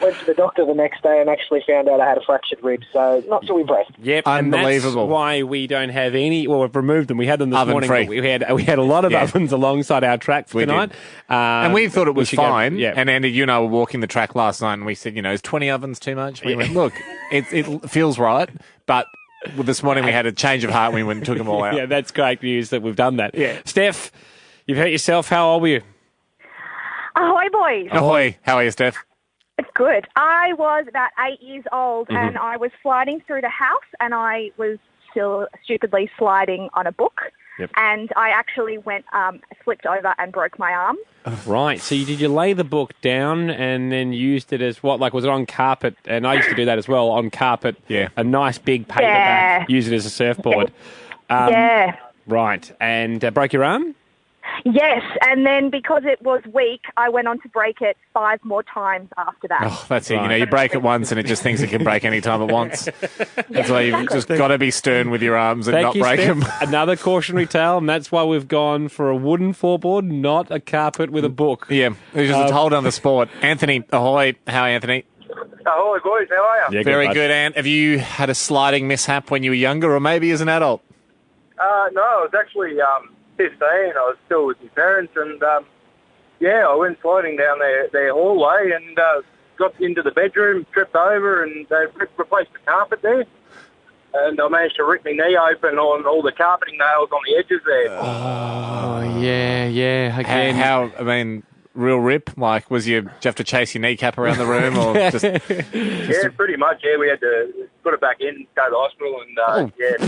Went to the doctor the next day and actually found out I had a fractured rib, so not too impressed. Yep, unbelievable. And that's why we don't have any. Well, we've removed them. We had them this morning. Oven-free. But we had a lot of ovens alongside our track for tonight. And we thought it was fine. Yeah. And Andy, you and I were walking the track last night, and we said, is 20 ovens too much? We went, look, it feels right, but this morning we had a change of heart. We went and took them all out. Yeah, that's great news that we've done that. Yeah. Steph, you've hurt yourself. How old were you? Ahoy, boys. Ahoy. How are you, Steph? It's good. I was about 8 years old and I was sliding through the house and I was still stupidly sliding on a book. Yep. And I actually slipped over and broke my arm. Right. So did you lay the book down and then used it as what? Like, was it on carpet? And I used to do that as well, on carpet. Yeah. A nice big paperback, use it as a surfboard. Yeah. Right. And broke your arm? Yes, and then because it was weak, I went on to break it 5 more times after that. Oh, that's it. You break it once and it just thinks it can break any time it wants. That's why you've just got to be stern with your arms and not break them. Another cautionary tale, and that's why we've gone for a wooden floorboard, not a carpet with a book. Yeah, it's just a whole other sport. Anthony, ahoy. How, Anthony? Ahoy, boys. How are you? Yeah, very good, Ant. Have you had a sliding mishap when you were younger or maybe as an adult? No, I was actually 15. I was still with my parents, and I went sliding down their hallway and got into the bedroom, tripped over, and they replaced the carpet there. And I managed to rip my knee open on all the carpeting nails on the edges there. Oh, yeah. Again. Real rip? Like, did you have to chase your kneecap around the room? Or just... Yeah, pretty much. Yeah, we had to put it back in, go to the hospital, and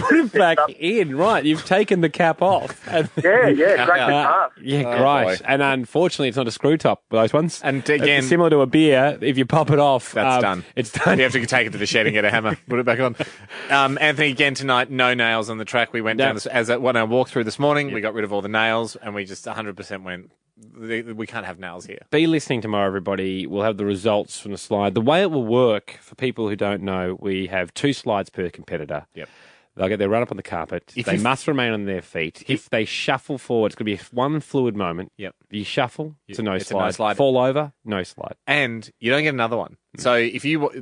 put it back in. Right, you've taken the cap off. Cracked it half. Great. And unfortunately, it's not a screw top, those ones. And again, it's similar to a beer. If you pop it off, that's done. It's done. You have to take it to the shed and get a hammer, put it back on. Anthony, again tonight, no nails on the track. We went down when I walked through this morning. We got rid of all the nails, and we just 100% went. We can't have nails here. Be listening tomorrow, everybody. We'll have the results from the slide. The way it will work, for people who don't know, we have 2 slides per competitor. Yep. They'll get their run up on the carpet. They must remain on their feet. If they shuffle forward, it's going to be one fluid moment. Yep. You shuffle, it's a no it's slide. A no slide. Fall over, no slide. And you don't get another one. So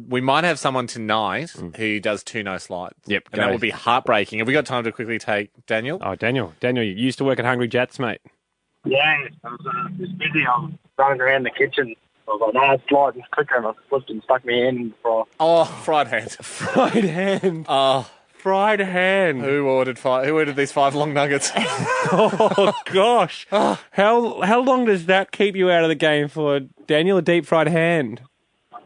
we might have someone tonight who does 2 no slides. Yep. And that would be heartbreaking. Have we got time to quickly take Daniel? Oh, Daniel, you used to work at Hungry Jats, mate. Yeah, I was just busy. I was running around the kitchen. I was like, no, sliding quicker, and I slipped and stuck my hand in the fry. Oh, fried hand. Fried hand. Oh, fried hand. Who ordered these 5 long nuggets? Oh, gosh. How long does that keep you out of the game for, Daniel, a deep fried hand? Well,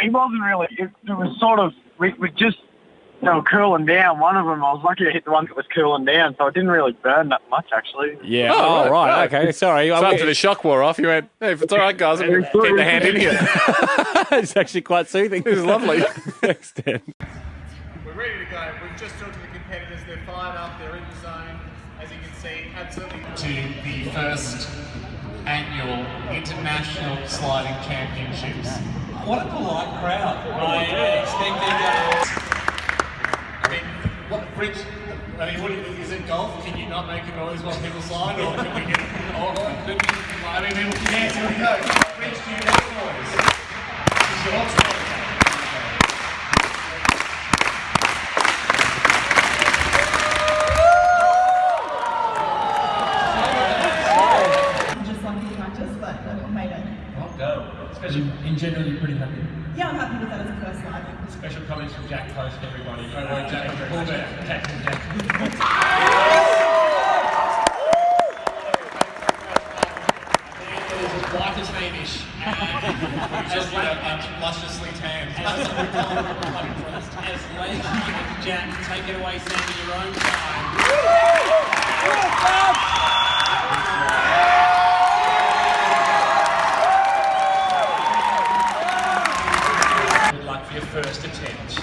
he wasn't really. It was sort of, we just... They were cooling down. One of them, I was lucky to hit the one that was cooling down, so it didn't really burn that much, actually. Yeah. Oh, right. Okay. Sorry. So after the shock wore off, you went, hey, if it's all right, guys, I'm going to keep the hand in here. It's actually quite soothing. This is lovely. Thanks, Dan. We're ready to go. We've just talked to the competitors. They're fired up. They're in the zone. As you can see, absolutely. To the first annual International Sliding Championships. What a polite crowd. I expected... Is it golf? Can you not make a noise while people slide, or can we get? Yes, here we go. Rich, do you make noise? It's your choice. Just something practice, but I made it. Not go. Especially in general, you're pretty happy. Yeah, I'm happy with that as a first slide. Special comments from Jack Post, everybody. Don't worry, Jack. Pull back. Jack. White as Hamish, just lusciously tanned. As late as Jack, take it away, Sam, in your own time. Good luck for your first attempt.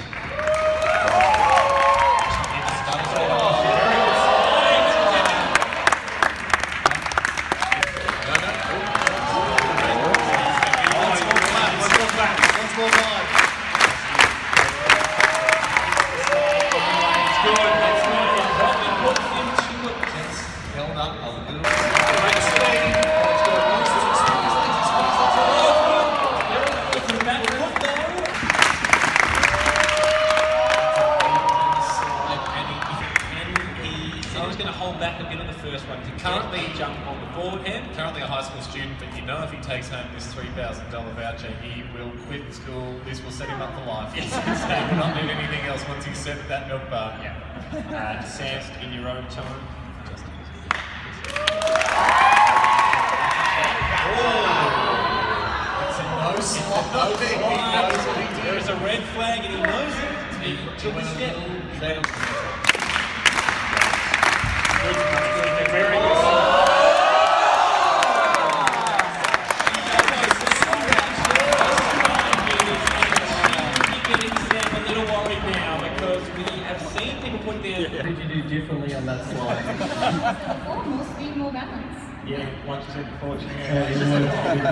high school student, but you know if he takes home this $3,000 voucher, he will quit school. This will set him up for life. He will not need anything else once he's set at that milk bar. Yeah. Sam, in your own time. It's a no slide. He knows what he did. There is a red flag and he knows it. He took a step. Very good. What did you do differently on that slide? Almost being more balanced. Yeah, like you said before, It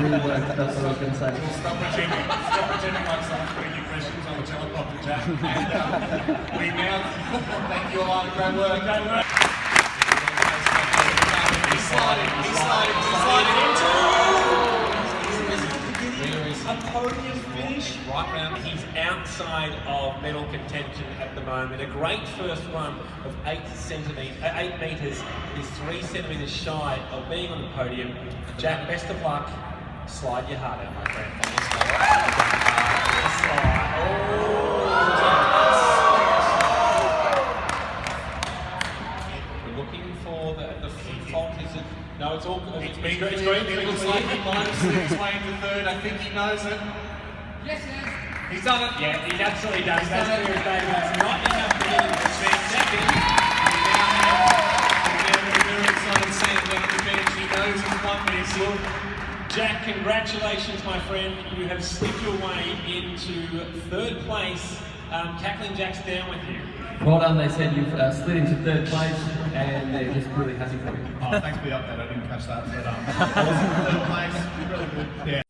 really worked. That's what I was going to say. Stop pretending like someone's putting you questions on the teleprompter, Jack. And we now thank you all. Great work. He's sliding into. There is a podium finish right round. He's outside of medal contention at the moment. A great first run of 8 metres. He's 3 centimetres shy of being on the podium. Jack, best of luck. Slide your heart out, my friend. We're looking for the fault. Is it? No, it's all good. It's green. It looks like he might have slipped his way into third. I think he knows it. Yes, yes. He's done it. Yeah, he absolutely does. That's clear as day. That's not enough to get him to spend second. He knows he's won this. Jack, congratulations, my friend. You have slipped your way into third place. Cackling Jack's down with you. Well done. They said you've slid into third place, and they're just really happy for you. Oh, thanks for the update. I didn't catch that. But I was in third place. Really good. Yeah.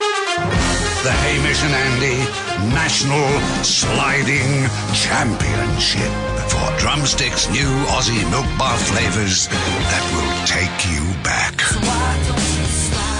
The Hamish and Andy National Sliding Championship for Drumsticks' new Aussie milk bar flavours that will take you back.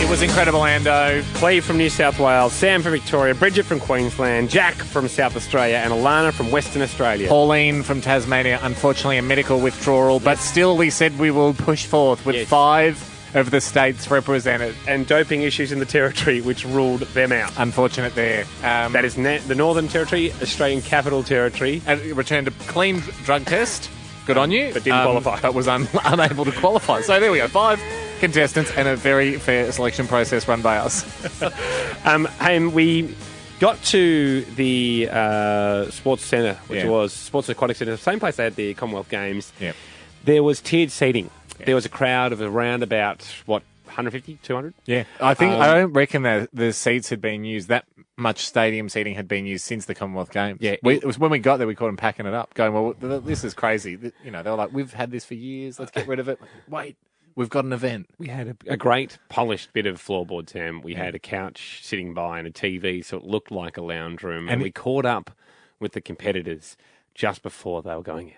It was incredible, Ando. Cleve from New South Wales, Sam from Victoria, Bridget from Queensland, Jack from South Australia, and Alana from Western Australia. Pauline from Tasmania, unfortunately a medical withdrawal, but still we said we will push forth with 5 of the states represented. And doping issues in the Territory, which ruled them out. Unfortunate there. That is the Northern Territory, Australian Capital Territory. And it returned a clean drug test. Good on you. But didn't qualify. But was unable to qualify. So there we go. 5 contestants and a very fair selection process run by us. We got to the Sports Centre, which was Sports Aquatic Centre, the same place they had the Commonwealth Games. Yep. There was tiered seating. Yep. There was a crowd of around about, 150, 200? Yeah. I think I don't reckon that the seats had been used, that much stadium seating had been used since the Commonwealth Games. Yeah. It was when we got there, we caught them packing it up, going, well, this is crazy. You know, they were like, we've had this for years, let's get rid of it. Wait. We've got an event. We had a great polished bit of floorboard, Sam. We had a couch sitting by and a TV, so it looked like a lounge room. And we caught up with the competitors just before they were going out.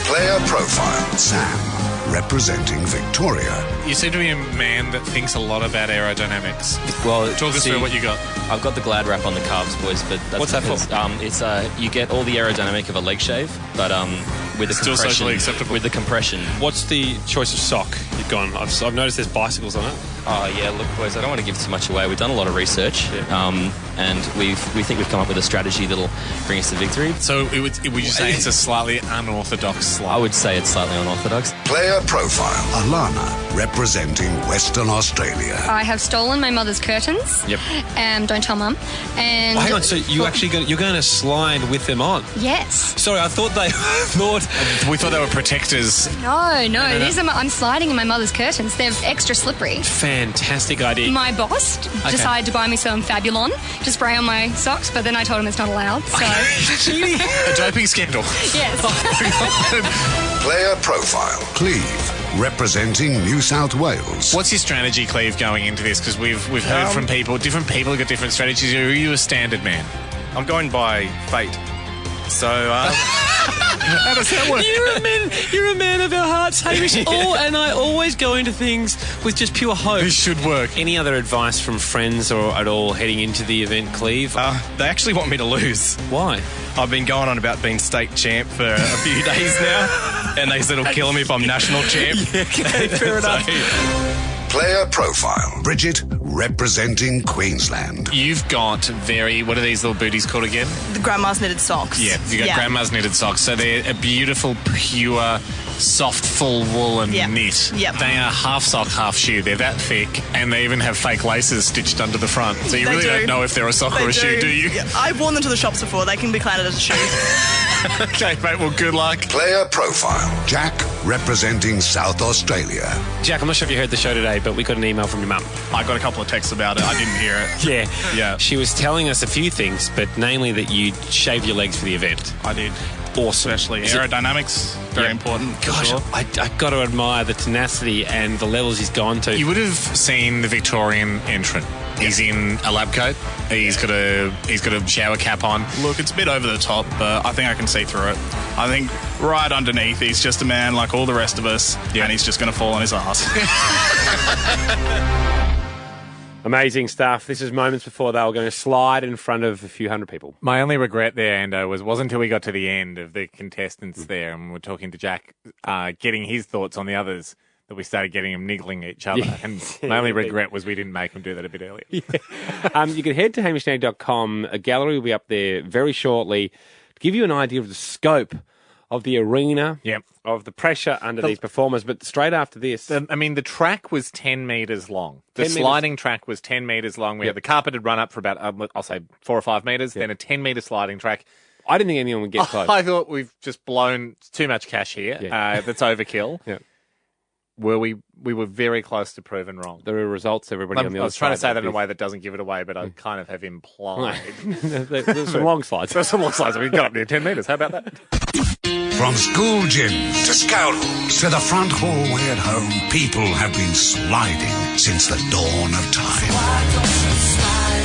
Player profile, Sam, representing Victoria. You seem to be a man that thinks a lot about aerodynamics. Well, talk us through what you got. I've got the Glad wrap on the calves, boys, but that's what's that for? It's you get all the aerodynamic of a leg shave, but with the still compression. Socially acceptable. With the compression. What's the choice of sock you've gone? I've noticed there's bicycles on it. Oh yeah, look, boys, I don't want to give too much away. We've done a lot of research, and we think we've come up with a strategy that'll bring us to victory. So would you say it's a slightly unorthodox slide? I would say it's slightly unorthodox. Player profile, Alana, representing Western Australia. I have stolen my mother's curtains. Yep. Don't tell Mum. And hang on, so you're going to slide with them on? Yes. Sorry, I thought we thought they were protectors. No. These are I'm sliding in my mother's curtains. They're extra slippery. Fantastic idea. My boss decided to buy me some Fabulon to spray on my socks, but then I told him it's not allowed. So a doping scandal. Yes. Player profile, Cleve, representing New South Wales. What's your strategy, Cleve, going into this? Because we've heard from different people have got different strategies. Are you a standard man? I'm going by fate. So, how does that work? You're a man of our hearts, Hamish. And I always go into things with just pure hope. This should work. Any other advice from friends or at all heading into the event, Cleve? They actually want me to lose. Why? I've been going on about being state champ for a few days now, and they said it'll kill me if I'm national champ. Yeah, okay, fair enough. Player profile. Bridget, representing Queensland. You've got what are these little booties called again? The grandma's knitted socks. Yeah, you got grandma's knitted socks. So they're a beautiful, pure, soft, full woolen knit. Yep. They are half sock, half shoe. They're that thick, and they even have fake laces stitched under the front. So you really don't know if they're a sock or a shoe, do you? Yeah, I've worn them to the shops before. They can be counted as a shoe. Okay, mate, well, good luck. Player profile. Jack, representing South Australia. Jack, I'm not sure if you heard the show today, but we got an email from your mum. I got a couple of texts about it. I didn't hear it. Yeah. She was telling us a few things, but namely that you shaved your legs for the event. I did. Awesome. Especially aerodynamics. Very important. Gosh, sure. I got to admire the tenacity and the levels he's gone to. You would have seen the Victorian entrant. He's in a lab coat. He's got a shower cap on. Look, it's a bit over the top, but I think I can see through it. I think right underneath, he's just a man like all the rest of us, and he's just going to fall on his ass. Amazing stuff. This is moments before they were going to slide in front of a few hundred people. My only regret there, Ando, wasn't until we got to the end of the contestants there and we're talking to Jack, getting his thoughts on the others, that we started getting them niggling each other. Yeah. And my only regret was we didn't make them do that a bit earlier. You can head to hamishandy.com. A gallery will be up there very shortly to give you an idea of the scope of the arena, of the pressure under these performers. But straight after this... the track was 10 metres long. The sliding track was 10 metres long. We had the carpeted run up for about, I'll say, 4 or 5 metres, then a 10-metre sliding track. I didn't think anyone would get close. I thought we've just blown too much cash here. That's overkill. We were very close to proven wrong. There are results, everybody, on the other side. I was trying to say that in a way that doesn't give it away, but I kind of have implied. There's some long slides. There's some long slides. We got up near 10 metres. How about that? From school gyms to scout halls to the front hallway at home, people have been sliding since the dawn of time.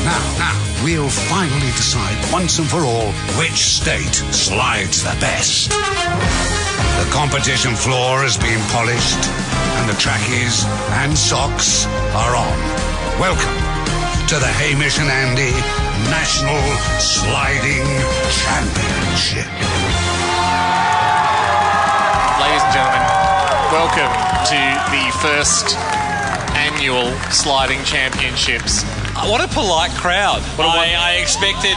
Now, we'll finally decide once and for all which state slides the best. The competition floor has been polished, and the trackies and socks are on. Welcome to the Hamish and Andy National Sliding Championship. Ladies and gentlemen, welcome to the first annual Sliding Championships. What a polite crowd. I expected...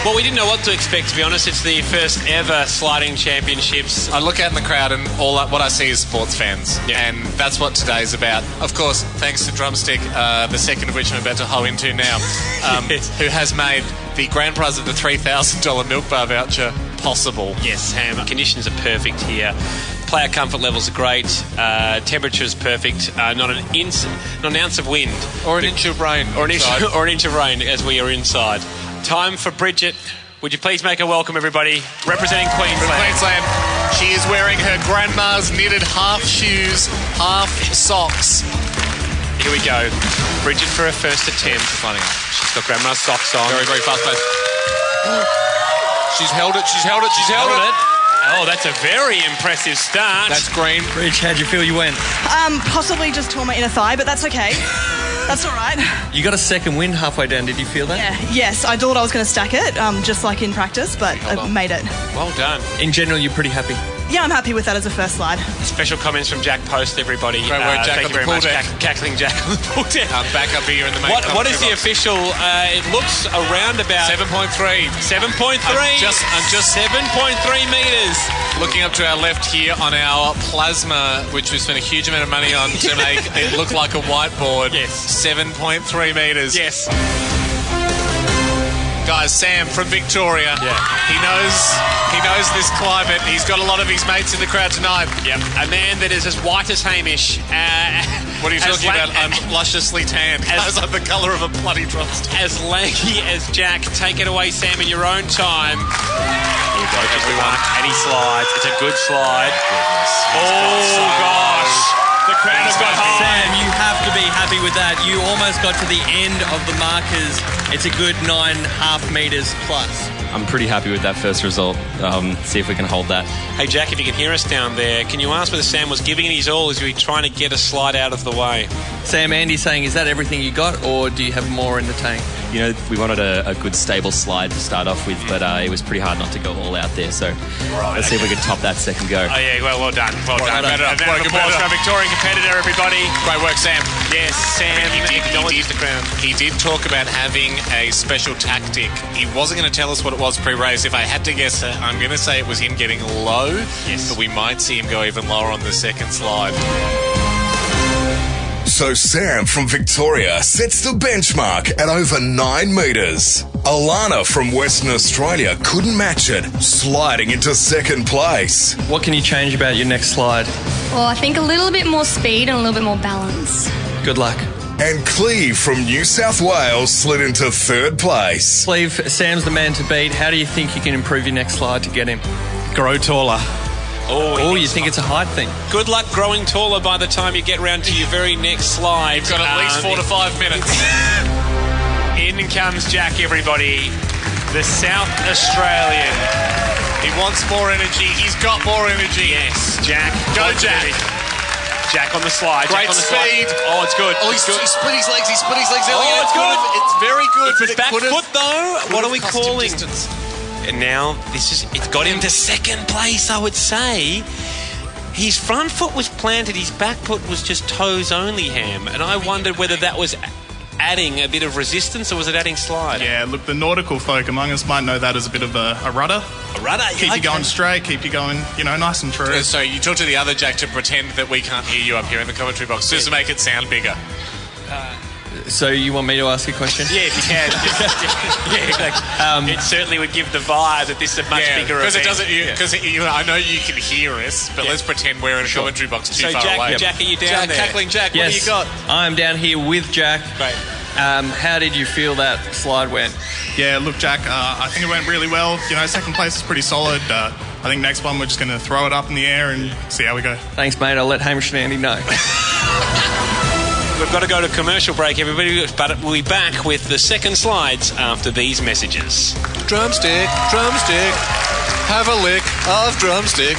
Well, we didn't know what to expect, to be honest. It's the first ever sliding championships. I look out in the crowd and what I see is sports fans. And that's what today's about. Of course, thanks to Drumstick, the second of which I'm about to hoe into now, who has made the grand prize of the $3,000 milk bar voucher possible. Yes, Ham. Conditions are perfect here. Player comfort levels are great. Temperature is perfect. Not an ounce of wind. Or an inch of rain. Or an inch of rain as we are inside. Time for Bridget. Would you please make her welcome, everybody, representing Queensland. She is wearing her grandma's knitted half shoes, half socks. Here we go. Bridget for her first attempt. She's got grandma's socks on. Very, very fast pace. She's held it. Oh, that's a very impressive start. That's green. Bridge, how'd you feel you went? Possibly just tore my inner thigh, but that's okay. That's all right. You got a second wind halfway down. Did you feel that? Yeah. Yes, I thought I was going to stack it, just like in practice, but I made it. Well done. In general, you're pretty happy? Yeah, I'm happy with that as a first slide. Special comments from Jack Post, everybody. Great work, Jack, thank you very much. Cackling Jack on the pull deck. Back up here in the main What is the official? It looks around about 7.3. 7.3. Just 7.3 metres. Looking up to our left here on our plasma, which we spent a huge amount of money on to make it look like a whiteboard. Yes. 7.3 metres. Yes. Guys, Sam from Victoria. Yeah. He knows this climate. He's got a lot of his mates in the crowd tonight. Yep. A man that is as white as Hamish. What are you talking about? I'm lusciously tanned. As I'm the colour of a bloody drumstick. As lanky as Jack. Take it away, Sam, in your own time. Here you go, everyone. And he slides. It's a good slide. Oh, gosh. The crowd has got high. Sam, you have to be happy with that. You almost got to the end of the markers. It's a good 9.5 metres plus. I'm pretty happy with that first result. See if we can hold that. Hey, Jack, if you can hear us down there, can you ask whether Sam was giving it his all as we were trying to get a slide out of the way? Sam, Andy saying, is that everything you got, or do you have more in the tank? You know, we wanted a good stable slide to start off with, but it was pretty hard not to go all out there. So let's see if we can top that second go. Oh, yeah, well done. Well done. A round of applause for our Victorian competitor, everybody. Great work, Sam. Yes, Sam acknowledges the crown. He did talk about having a special tactic. He wasn't going to tell us what it was pre-race. If I had to guess, I'm going to say it was him getting low, but we might see him go even lower on the second slide. So Sam from Victoria sets the benchmark at over 9 metres. Alana from Western Australia couldn't match it, sliding into second place. What can you change about your next slide? Well, I think a little bit more speed and a little bit more balance. Good luck. And Cleve from New South Wales slid into third place. Cleve, Sam's the man to beat. How do you think you can improve your next slide to get him? Grow taller. Oh, you think it's a height thing? Good luck growing taller by the time you get round to your very next slide. You've got at least 4 to 5 minutes. In comes Jack, everybody. The South Australian. He wants more energy. He's got more energy. Yes, Jack. Go, Jack. Jack on the slide. Great Jack on the speed. Slide. Oh, it's good. Oh, it's good. He split his legs. Oh, it's good. It's very good. It's his back foot, though. What are we calling? Distance. And now it's got him to second place, I would say. His front foot was planted, his back foot was just toes only, Ham. And I wondered whether that was adding a bit of resistance or was it adding slide? Yeah, look, the nautical folk among us might know that as a bit of a rudder. A rudder? Keep you going straight, keep you going, nice and true. So you talk to the other Jack to pretend that we can't hear you up here in the commentary box, just to make it sound bigger. So you want me to ask a question? Yeah, if you can. It certainly would give the vibe that this is a much bigger event. Because it doesn't. Because I know you can hear us, but let's pretend we're in a commentary box too far away. Jack, are you down there? Cackling Jack, yes, what do you got? I'm down here with Jack. Great. How did you feel that slide went? Yeah, look, Jack, I think it went really well. Second place is pretty solid. I think next one we're just going to throw it up in the air and see how we go. Thanks, mate. I'll let Hamish and Andy know. We've got to go to commercial break, everybody, but we'll be back with the second slides after these messages. Drumstick, drumstick, have a lick of drumstick.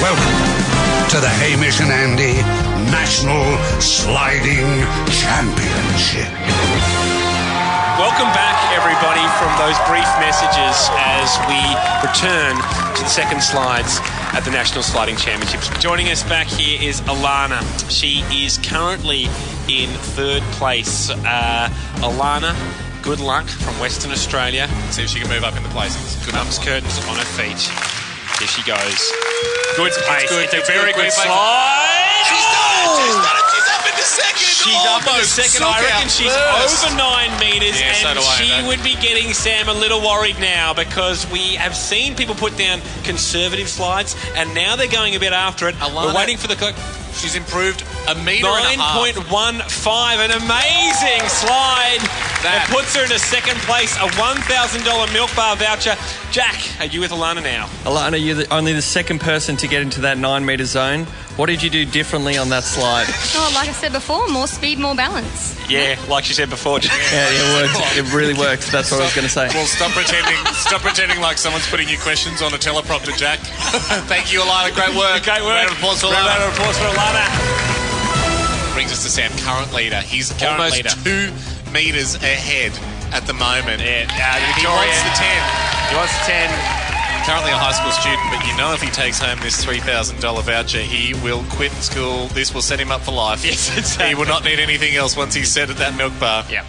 Welcome to the Hamish and Andy National Sliding Championship. Welcome back, everybody, from those brief messages as we return to the second slides at the National Sliding Championships. Joining us back here is Alana. She is currently in third place. Alana, good luck from Western Australia. See if she can move up in the placings. Good up curtains on her feet. Here she goes. Good pace. It's a very good slide. She's done it. She's done it. She's up in the second. She's up in the second. I reckon she's over 9 metres, and she would be getting Sam a little worried now because we have seen people put down conservative slides, and now they're going a bit after it. We're waiting for the clock. She's improved a metre and a half. 9.15, an amazing slide. That puts her into second place, a $1,000 milk bar voucher. Jack, are you with Alana now? Alana, you're only the second person to get into that 9 metre zone. What did you do differently on that slide? Oh, like I said before, more speed, more balance. Yeah, like she said before. Yeah, it worked. It really works. That's what I was going to say. Well, stop pretending like someone's putting you questions on a teleprompter, Jack. Thank you, Alana. Great work. Great work. Round of applause for Alana. Round of applause for Alana. Brings us to Sam, current leader. He's almost 2 metres ahead at the moment. Yeah, he wants the 10. He wants the 10. Currently a high school student, but you know if he takes home this $3,000 voucher, he will quit school. This will set him up for life. Yes, exactly. He will not need anything else once he's set at that milk bar. Yeah.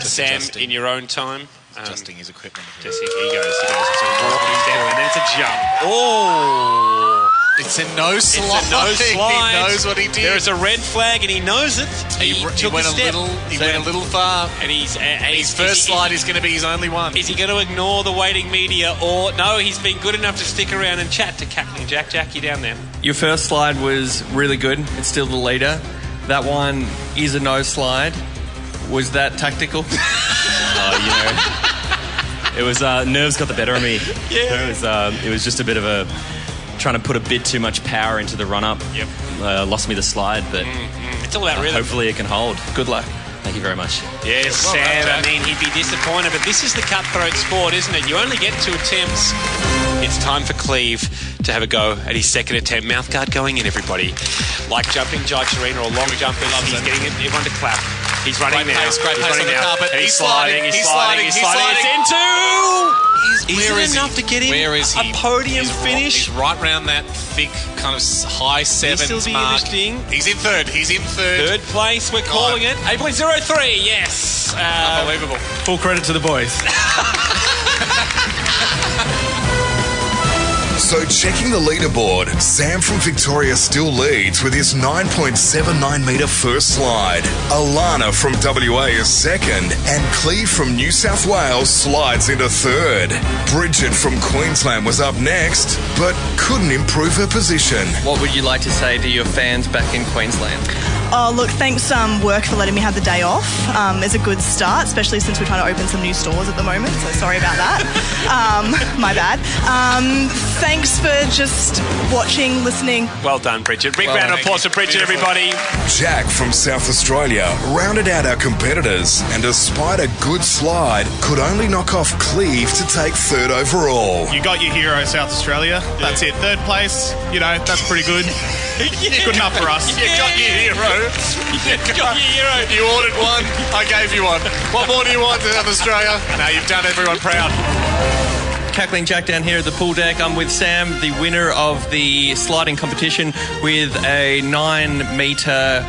Sam, in your own time. Adjusting his equipment. Just here he goes. It's a walking step, and then it's a jump. Oh! It's a no slide. It's a no slide. He knows what he did. There is a red flag, and he knows it. He went a little far. And his first slide is going to be his only one. Is he going to ignore the waiting media, or no? He's been good enough to stick around and chat to Cackling Jack. Jack, you down there? Your first slide was really good. It's still the leader. That one is a no slide. Was that tactical? It was nerves got the better of me. Yeah. It was just a bit of a trying to put a bit too much power into the run up. Yep. Lost me the slide, but it's all about rhythm. Hopefully it can hold. Good luck. Thank you very much. Yes, Well done, Sam. Jack. I mean, he'd be disappointed, but this is the cutthroat sport, isn't it? You only get 2 attempts. It's time for Cleve to have a go at his second attempt. Mouthguard going in, everybody. Like jumping jacks arena or long jumpers, he's getting everyone to clap. He's running Great now. pace, great He's pace running on the now. carpet. And He's sliding, He's he's sliding. sliding, he's sliding. It's into... Where is is it enough he? to get him Where is he? a podium finish? He's right round that thick kind of high sevens This will be mark. interesting. He's in third. He's in third. Third place, we're calling it. 8.03, yes. Unbelievable. Full credit to the boys. So checking the leaderboard, Sam from Victoria still leads with his 9.79 metre first slide. Alana from WA is second, and Cleve from New South Wales slides into third. Bridget from Queensland was up next, but couldn't improve her position. What would you like to say to your fans back in Queensland? Oh, look, thanks work for letting me have the day off. It's a good start, especially since we're trying to open some new stores at the moment, so sorry about that. My bad. Thanks for just watching, listening. Well done, Bridget. Big round of applause for Bridget, everybody. Jack from South Australia rounded out our competitors, and despite a good slide, could only knock off Cleve to take third overall. You got your hero, South Australia. That's it. Third place, that's pretty good. Good enough for us. You got your hero. You got your hero. You ordered one. I gave you one. What more do you want, South Australia? Now you've done everyone proud. Cackling Jack down here at the pool deck. I'm with Sam, the winner of the sliding competition, with a 9 metre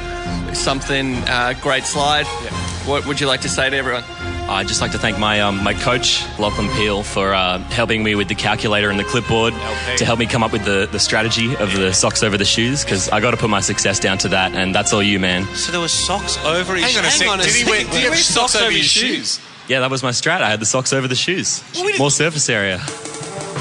something great slide. Yeah. What would you like to say to everyone? I'd just like to thank my coach, Lachlan Peel, for helping me with the calculator and the clipboard to help me come up with the strategy of the socks over the shoes, because I got to put my success down to that, and that's all you, man. So there were socks over his shoes. Hang on a second. Did he wear socks over his shoes? Yeah, that was my strat. I had the socks over the shoes. More surface area.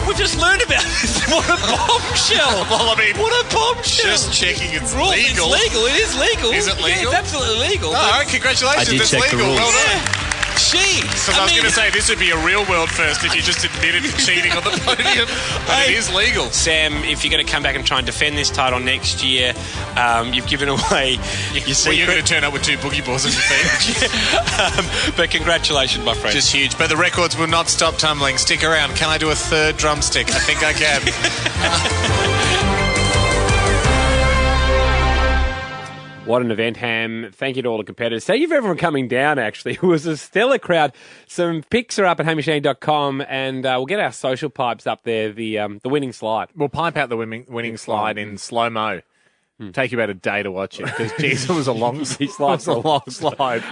We just learned about this. What a bombshell. Well, I mean, what a bombshell. Just checking it's Rule, legal. It's legal. It is legal. Is it legal? Yeah, it's absolutely legal. No, all right, congratulations. I did It's check the legal. rules. Well done. Yeah. Jeez. Because I was going to say, this would be a real world first if you just admitted to cheating on the podium. But it is legal. Sam, if you're going to come back and try and defend this title next year, you've given away your secret. Well, you're going to turn up with 2 boogie balls on your feet. But congratulations, my friend. Just huge. But the records will not stop tumbling. Stick around. Can I do a third drumstick? I think I can. What an event, Ham. Thank you to all the competitors. Thank you for everyone coming down, actually. It was a stellar crowd. Some pics are up at hamishandy.com, and we'll get our social pipes up there, the winning slide. We'll pipe out the winning slide in slow-mo. Take you about a day to watch it, because, geez, it was a long slide.